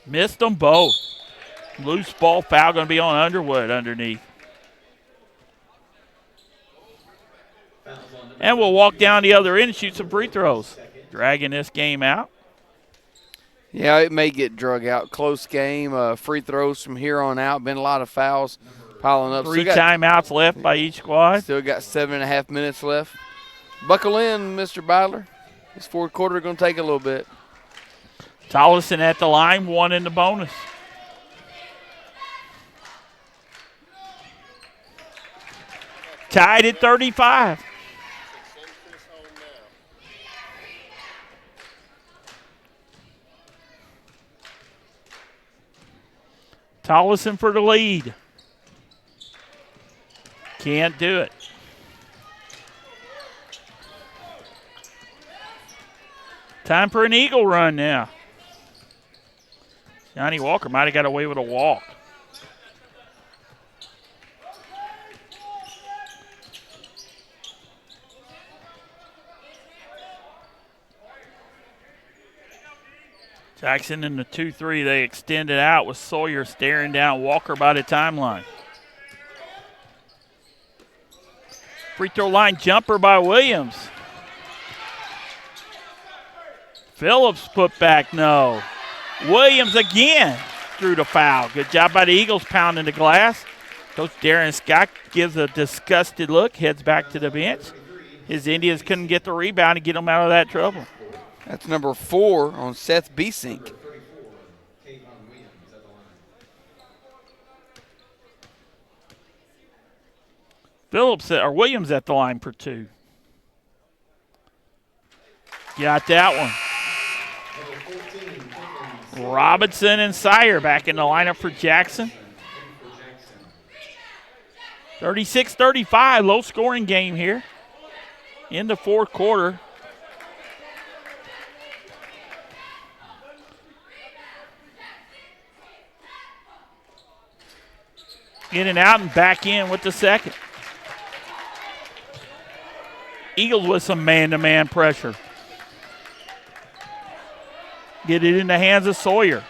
Missed them both. Loose ball foul going to be on Underwood underneath. And we'll walk down the other end and shoot some free throws. Dragging this game out. Yeah, it may get drug out. Close game, free throws from here on out. Been a lot of fouls piling up. 3 timeouts left by each squad. Still got 7.5 minutes left. Buckle in, Mr. Byler. This fourth quarter going to take a little bit. Tollison at the line, 1 in the bonus. Tied at 35. Tollison for the lead. Can't do it. Time for an Eagle run now. Johnny Walker might have got away with a walk. Jackson in the 2-3. They extended out with Sawyer staring down Walker by the timeline. Free throw line jumper by Williams. Phillips put back, no. Williams again threw the foul. Good job by the Eagles pounding the glass. Coach Darren Scott gives a disgusted look, heads back to the bench. His Indians couldn't get the rebound and get them out of that trouble. That's number 4 on Seth Besink. Williams at the line for 2. Got that one. Robinson and Sire back in the lineup for Jackson. 36-35, low-scoring game here in the fourth quarter. In and out and back in with the second. Eagles with some man-to-man pressure. Get it in the hands of Sawyer.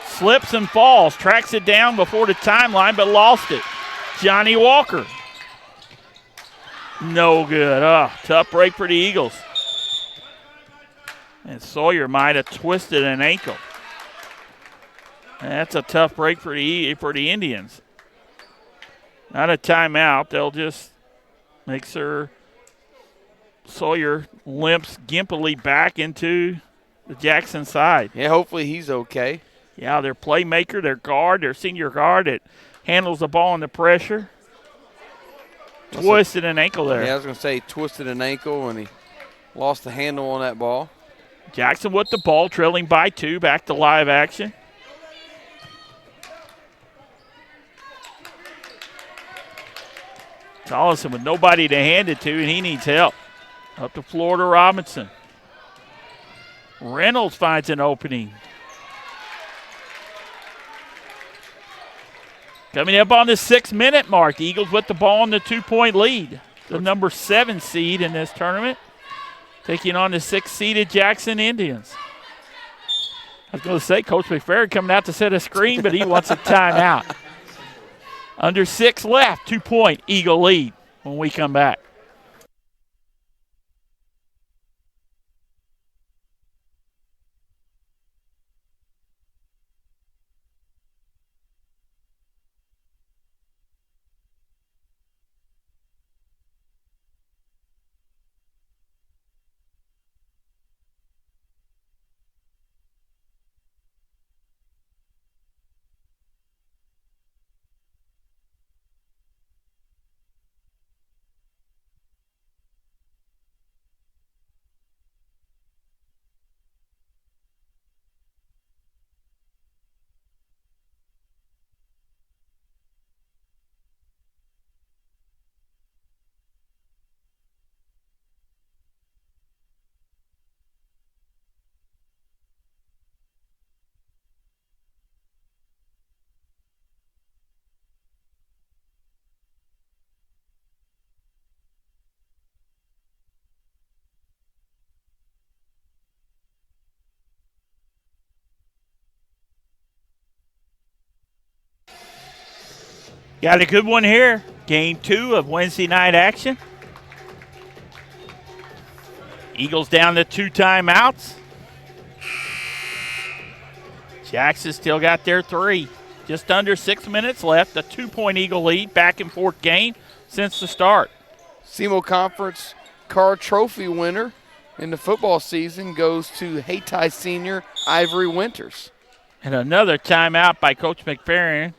Slips and falls, tracks it down before the timeline, but lost it. Johnny Walker. No good. Tough break for the Eagles. And Sawyer might have twisted an ankle. That's a tough break for the Indians. Not a timeout. They'll just make sure Sawyer limps gimpily back into the Jackson side. Yeah, hopefully he's okay. Yeah, their playmaker, their guard, their senior guard that handles the ball under pressure. Twisted an ankle there. Yeah, I was going to say he twisted an ankle and he lost the handle on that ball. Jackson with the ball, trailing by 2, back to live action. Tollison with nobody to hand it to, and he needs help. Up to Florida Robinson. Reynolds finds an opening. Coming up on the 6-minute mark, the Eagles with the ball in the 2-point lead. The number 7 seed in this tournament, taking on the 6th-seeded Jackson Indians. I was going to say, Coach McFerrin coming out to set a screen, but he wants a timeout. Under 6 left, 2-point Eagle lead when we come back. Got a good one here. Game 2 of Wednesday night action. Eagles down to 2 timeouts. Jackson still got their 3. Just under 6 minutes left. A 2-point Eagle lead. Back and forth game since the start. SEMO Conference Car Trophy winner in the football season goes to Hayti senior Ivory Winters. And another timeout by Coach McFerrin.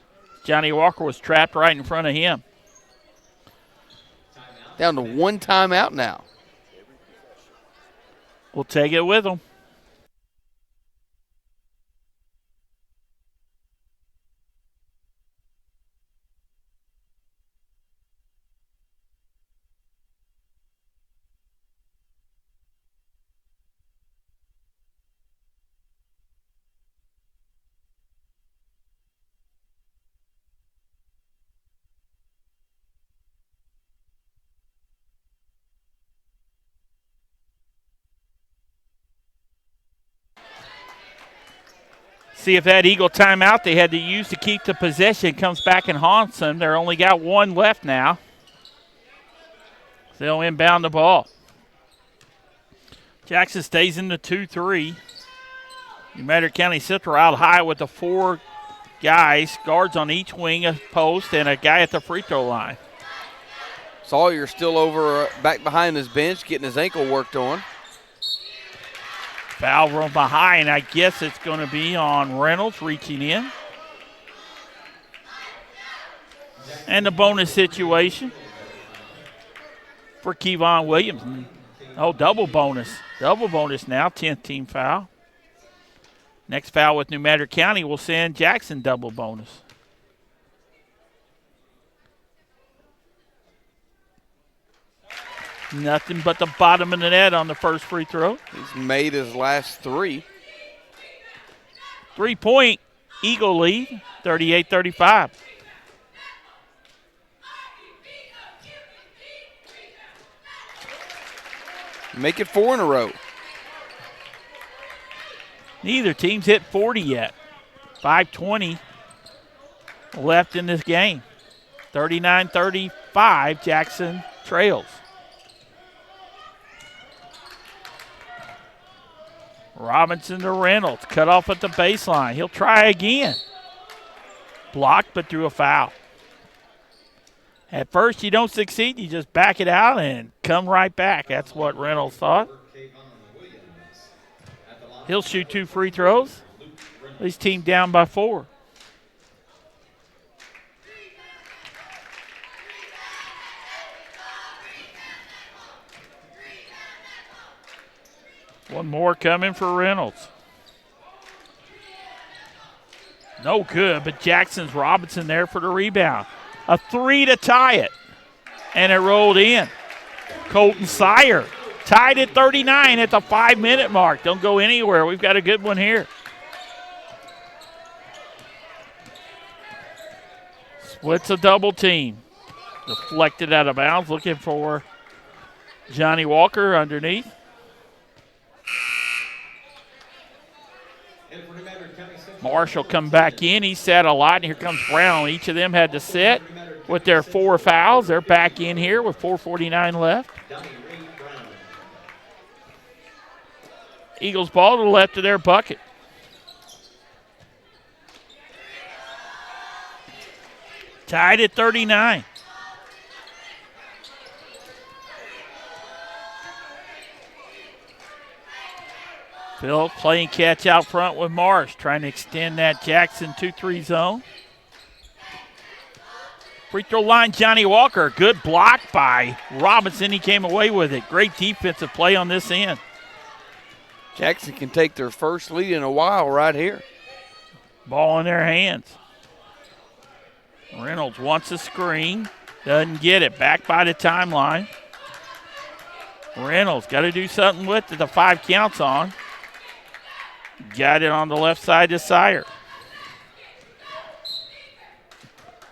Johnny Walker was trapped right in front of him. Down to one timeout now. We'll take it with them. See if that Eagle timeout they had to use to keep the possession comes back and haunts them. They're only got one left now. They'll inbound the ball. Jackson stays in the 2-3. New Madrid County Central out high with the 4 guys, guards on each wing, a post, and a guy at the free throw line. Sawyer still over back behind his bench getting his ankle worked on. Foul from behind. I guess it's going to be on Reynolds reaching in. And the bonus situation for Kevon Williams. Oh, double bonus. Double bonus now, 10th team foul. Next foul with New Madrid County will send Jackson double bonus. Nothing but the bottom of the net on the first free throw. He's made his last 3. 3-point Eagle lead, 38-35. Make it 4 in a row. Neither team's hit 40 yet. 5:20 left in this game. 39-35, Jackson trails. Robinson to Reynolds, cut off at the baseline. He'll try again. Blocked, but threw a foul. At first, you don't succeed. You just back it out and come right back. That's what Reynolds thought. He'll shoot 2 free throws. His team down by 4. One more coming for Reynolds. No good, but Jackson's Robinson there for the rebound. A 3 to tie it, and it rolled in. Colton Sire tied at 39 at the 5-minute mark. Don't go anywhere. We've got a good one here. Splits a double team. Deflected out of bounds, looking for Johnny Walker underneath. Marshall come back in. He sat a lot, and here comes Brown. Each of them had to sit with their 4 fouls. They're back in here with 4:49 left. Eagles ball to the left of their bucket. Tied at 39. Phil playing catch out front with Marsh, trying to extend that Jackson 2-3 zone. Free throw line, Johnny Walker. Good block by Robinson. He came away with it. Great defensive play on this end. Jackson can take their first lead in a while right here. Ball in their hands. Reynolds wants a screen. Doesn't get it. Back by the timeline. Reynolds got to do something with it. The 5 counts on. Got it on the left side to Sire.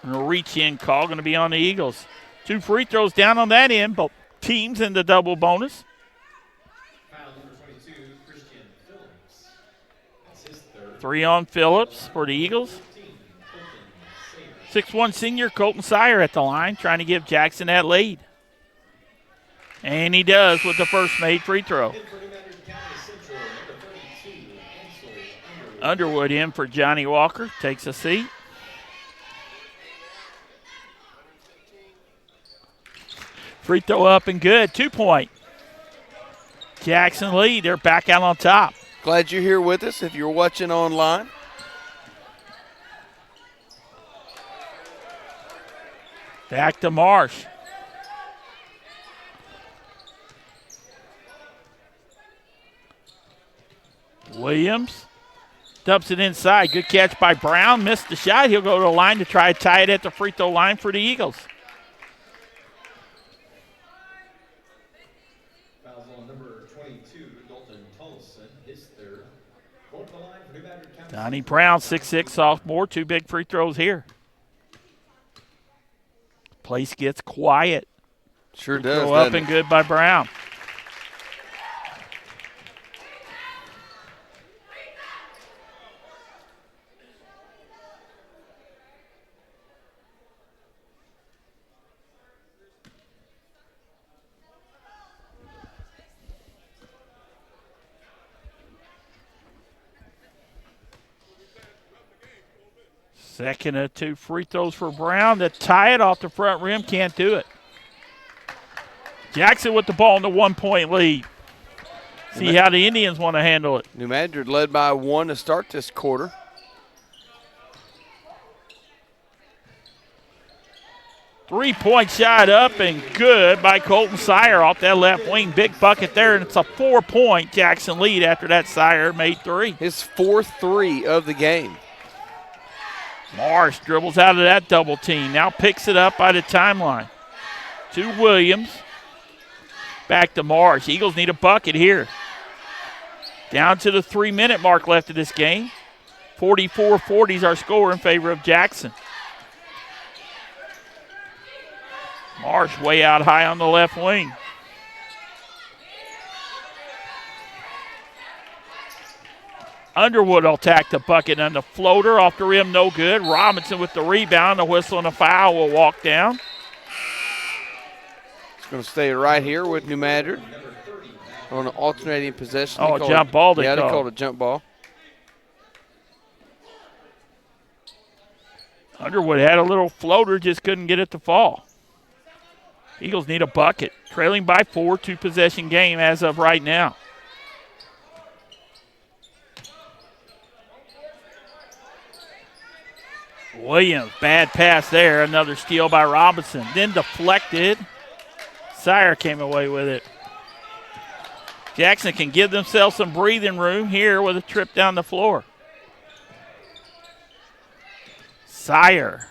And a reach-in call going to be on the Eagles. 2 free throws down on that end. Both teams in the double bonus. Foul number 22, Christian Phillips. That's his 3rd. 3 on Phillips for the Eagles. 6'1 senior Colton Sire at the line, trying to give Jackson that lead. And he does with the first made free throw. Underwood in for Johnny Walker, takes a seat. Free throw up and good. 2-point. Jackson lead. They're back out on top. Glad you're here with us if you're watching online. Back to Marsh. Williams dumps it inside. Good catch by Brown. Missed the shot. He'll go to the line to try to tie it at the free throw line for the Eagles. Fouls on number 22, Dalton Tollefson, his third. Going to the line for New Madrid County. Donnie Brown, 6'6", sophomore. 2 big free throws here. Place gets quiet. Sure does. Throw up and good by Brown. Second of 2 free throws for Brown to tie it off the front rim. Can't do it. Jackson with the ball in the 1-point lead. See how the Indians want to handle it. New Madrid led by 1 to start this quarter. Three-point shot up and good by Colton Sire off that left wing. Big bucket there, and it's a 4-point Jackson lead after that Sire made 3. His 4th 3 of the game. Marsh dribbles out of that double team. Now picks it up by the timeline. To Williams. Back to Marsh. Eagles need a bucket here. Down to the 3-minute mark left of this game. 44-40 is our score in favor of Jackson. Marsh way out high on the left wing. Underwood will attack the bucket and the floater off the rim, no good. Robinson with the rebound, a whistle and a foul will walk down. It's going to stay right here with New Madrid on an alternating possession. Oh, jump ball they called. called. They called a jump ball. Underwood had a little floater, just couldn't get it to fall. Eagles need a bucket. Trailing by 4, 2-possession game as of right now. Williams, bad pass there. Another steal by Robinson. Then deflected. Sire came away with it. Jackson can give themselves some breathing room here with a trip down the floor. Sire.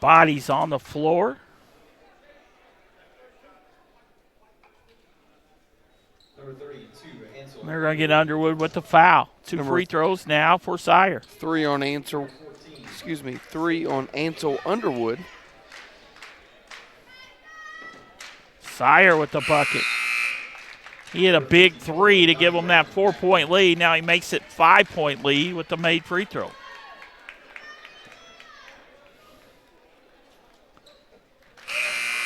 Bodies on the floor. They're going to get Underwood with the foul. 2 free throws now for Sire. 3 on Ansel. 3 on Ansel Underwood. Sire with the bucket. He had a big 3 to give him that 4-point lead. Now he makes it 5-point lead with the made free throw.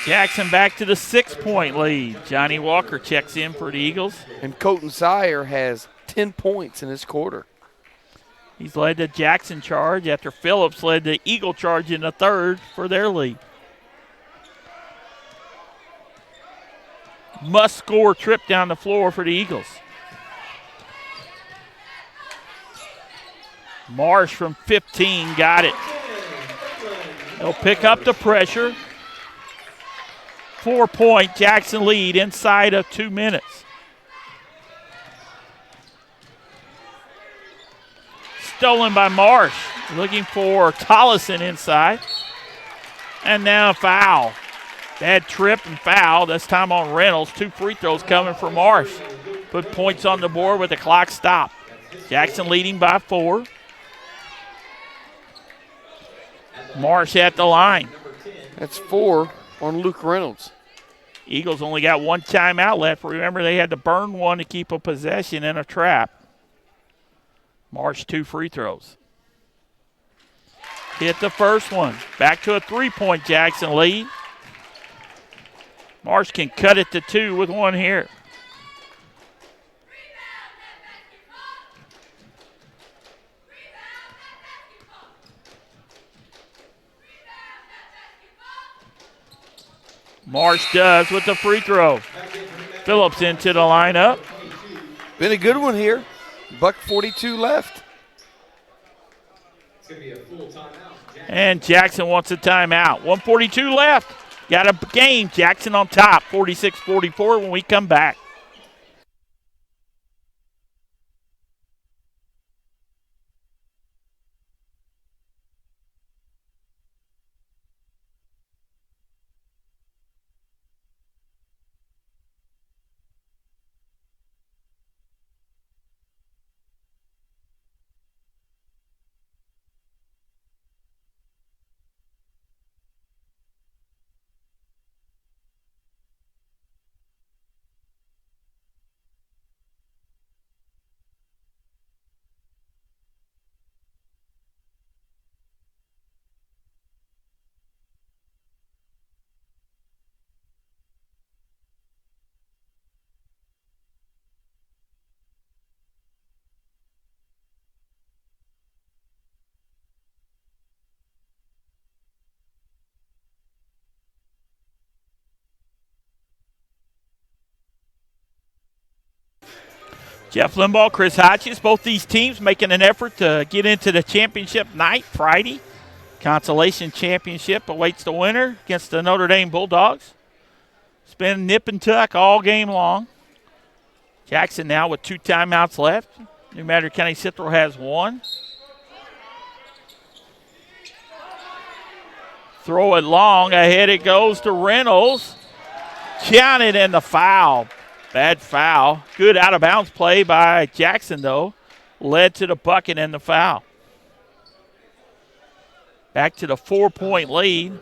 Jackson back to the 6-point lead. Johnny Walker checks in for the Eagles. And Colton Sire has 10 points in this quarter. He's led the Jackson charge after Phillips led the Eagle charge in the 3rd for their lead. Must-score trip down the floor for the Eagles. Marsh from 15 got it. They'll pick up the pressure. 4-point Jackson lead inside of 2 minutes. Stolen by Marsh. Looking for Tollefson inside. And now a foul. Bad trip and foul. This time on Reynolds. 2 free throws coming for Marsh. Put points on the board with the clock stopped. Jackson leading by 4. Marsh at the line. That's 4 on Luke Reynolds. Eagles only got 1 timeout left. Remember, they had to burn 1 to keep a possession in a trap. Marsh 2 free throws. Hit the first one. Back to a 3-point Jackson lead. Marsh can cut it to 2 with 1 here. Marsh does with the free throw. Phillips into the lineup. Been a good one here. $1:42 left. And Jackson wants a timeout. 1:42 left. Got a game. Jackson on top, 46-44 when we come back. Jeff Limbaugh, Chris Hodges, both these teams making an effort to get into the championship night Friday. Consolation championship awaits the winner against the Notre Dame Bulldogs. It's been nip and tuck all game long. Jackson now with 2 timeouts left. New Madrid County Central has 1. Throw it long. Ahead it goes to Reynolds. Counted in the foul. Bad foul. Good out-of-bounds play by Jackson, though. Led to the bucket and the foul. Back to the 4-point lead.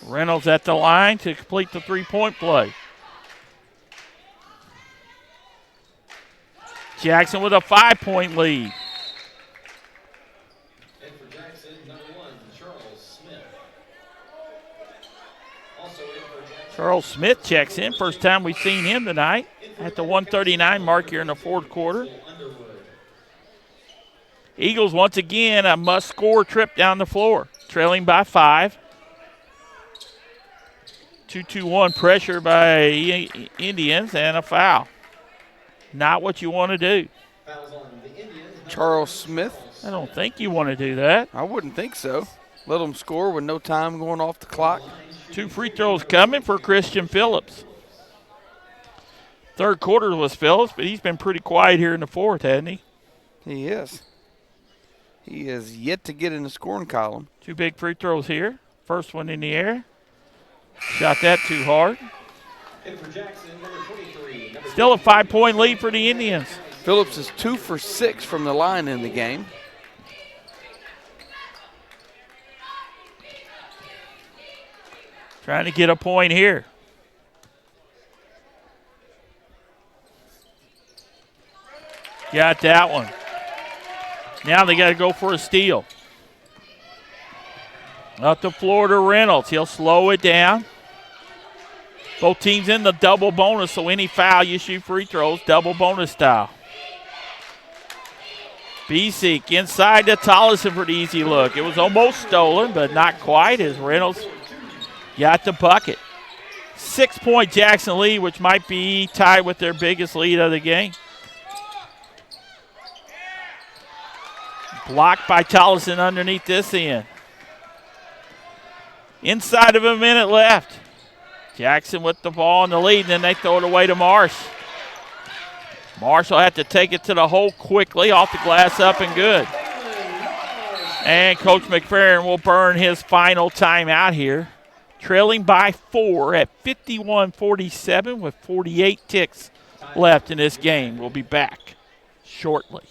Reynolds at the line to complete the 3-point play. Jackson with a 5-point lead. Charles Smith checks in. First time we've seen him tonight at the 1:39 mark here in the fourth quarter. Eagles once again a must-score trip down the floor, trailing by 5. 2-2-1 pressure by Indians and a foul. Not what you want to do. Charles Smith. I don't think you want to do that. I wouldn't think so. Let them score with no time going off the clock. 2 free throws coming for Christian Phillips. Third quarter was Phillips, but he's been pretty quiet here in the fourth, hasn't he? He is. He has yet to get in the scoring column. 2 big free throws here. First one in the air. Shot that too hard. Still a 5-point lead for the Indians. Phillips is 2 for 6 from the line in the game. Trying to get a point here. Got that one. Now they got to go for a steal. Up the floor to Reynolds. He'll slow it down. Both teams in the double bonus, so any foul you shoot free throws, double bonus style. Beesick inside to Tollison for the easy look. It was almost stolen, but not quite as Reynolds got the bucket. 6-point Jackson lead, which might be tied with their biggest lead of the game. Blocked by Tollison underneath this end. Inside of a minute left. Jackson with the ball in the lead, and then they throw it away to Marsh. Marsh will have to take it to the hole quickly, off the glass, up and good. And Coach McFerrin will burn his final timeout here. Trailing by 4 at 51-47 with 48 ticks left in this game. We'll be back shortly.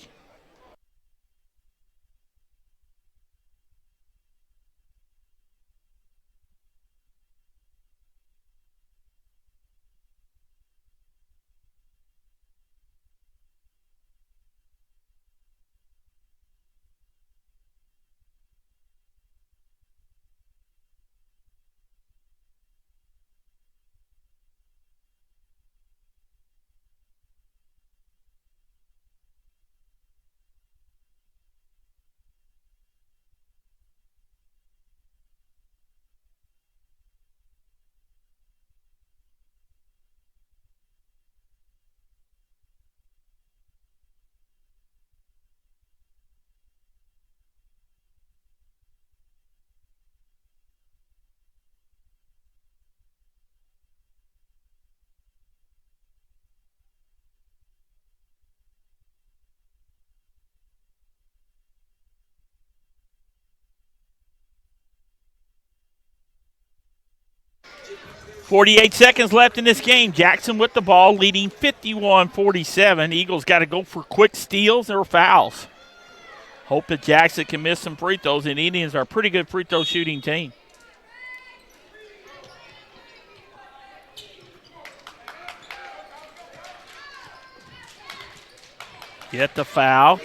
48 seconds left in this game. Jackson with the ball, leading 51-47. Eagles got to go for quick steals or fouls. Hope that Jackson can miss some free throws, and Indians are a pretty good free throw shooting team. Get the foul.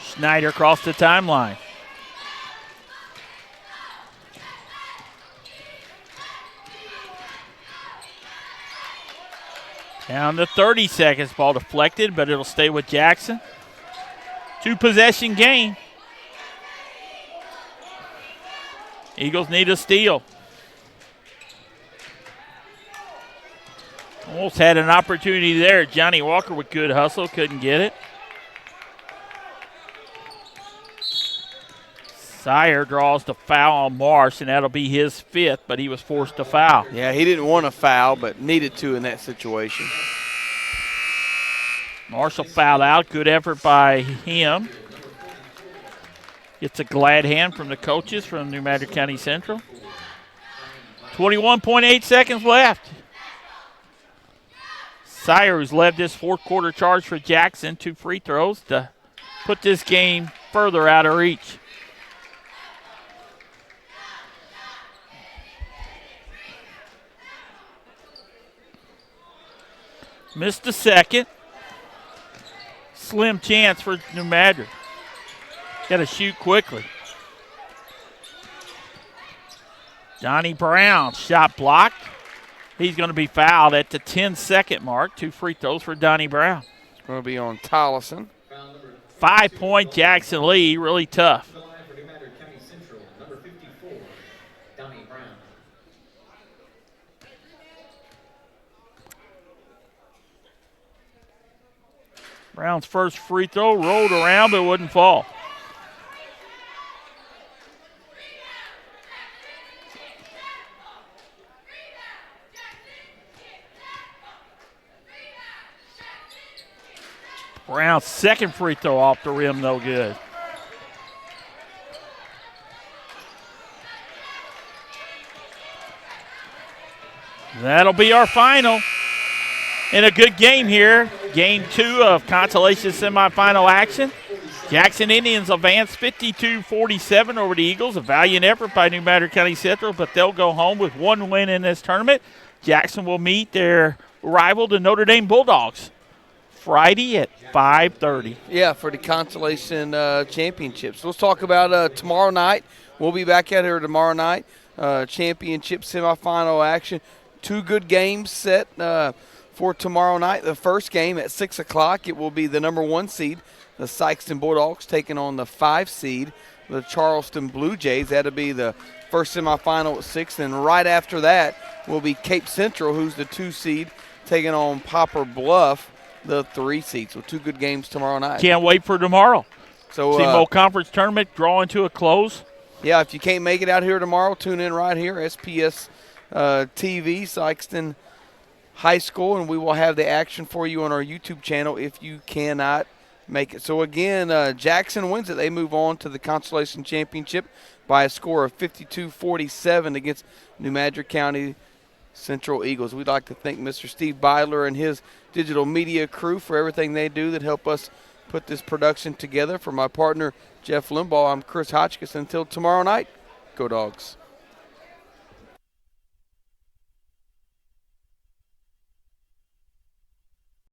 Schneider across the timeline. Down to 30 seconds. Ball deflected, but it'll stay with Jackson. 2-possession game. Eagles need a steal. Almost had an opportunity there. Johnny Walker with good hustle. Couldn't get it. Sire draws the foul on Marsh, and that'll be his 5th, but he was forced to foul. Yeah, he didn't want to foul, but needed to in that situation. Marshall fouled out. Good effort by him. Gets a glad hand from the coaches from New Madrid County Central. 21.8 seconds left. Sire, who's led this fourth-quarter charge for Jackson, 2 free throws to put this game further out of reach. Missed the second. Slim chance for New Madrid. Got to shoot quickly. Johnny Brown, shot blocked. He's going to be fouled at the 10-second mark. 2 free throws for Donnie Brown. It's going to be on Tollison. 5-point Jackson lead, really tough. Brown's first free throw rolled around but wouldn't fall. Brown's second free throw off the rim, no good. That'll be our final. In a good game here, game 2 of consolation semifinal action. Jackson Indians advance 52-47 over the Eagles. A valiant effort by New Madrid County Central, but they'll go home with 1 win in this tournament. Jackson will meet their rival, the Notre Dame Bulldogs, Friday at 5:30. Yeah, for the consolation championships. Let's talk about tomorrow night. We'll be back out here tomorrow night. Championship semifinal action. 2 good games set for tomorrow night. The first game at 6 o'clock, it will be the number 1 seed, the Sykeston Bulldogs, taking on the 5 seed, the Charleston Blue Jays. That'll be the first semifinal at 6. And right after that will be Cape Central, who's the 2 seed, taking on Poplar Bluff, the 3 seed. So 2 good games tomorrow night. Can't wait for tomorrow. So SEMO Conference Tournament drawing to a close. Yeah, if you can't make it out here tomorrow, tune in right here, SPS TV, Sykeston High School, and we will have the action for you on our YouTube channel if you cannot make it. So again, Jackson wins it. They move on to the Consolation Championship by a score of 52-47 against New Madrid County Central Eagles. We'd like to thank Mr. Steve Beidler and his digital media crew for everything they do that help us put this production together. For my partner, Jeff Limbaugh, I'm Chris Hotchkiss. Until tomorrow night, go Dogs.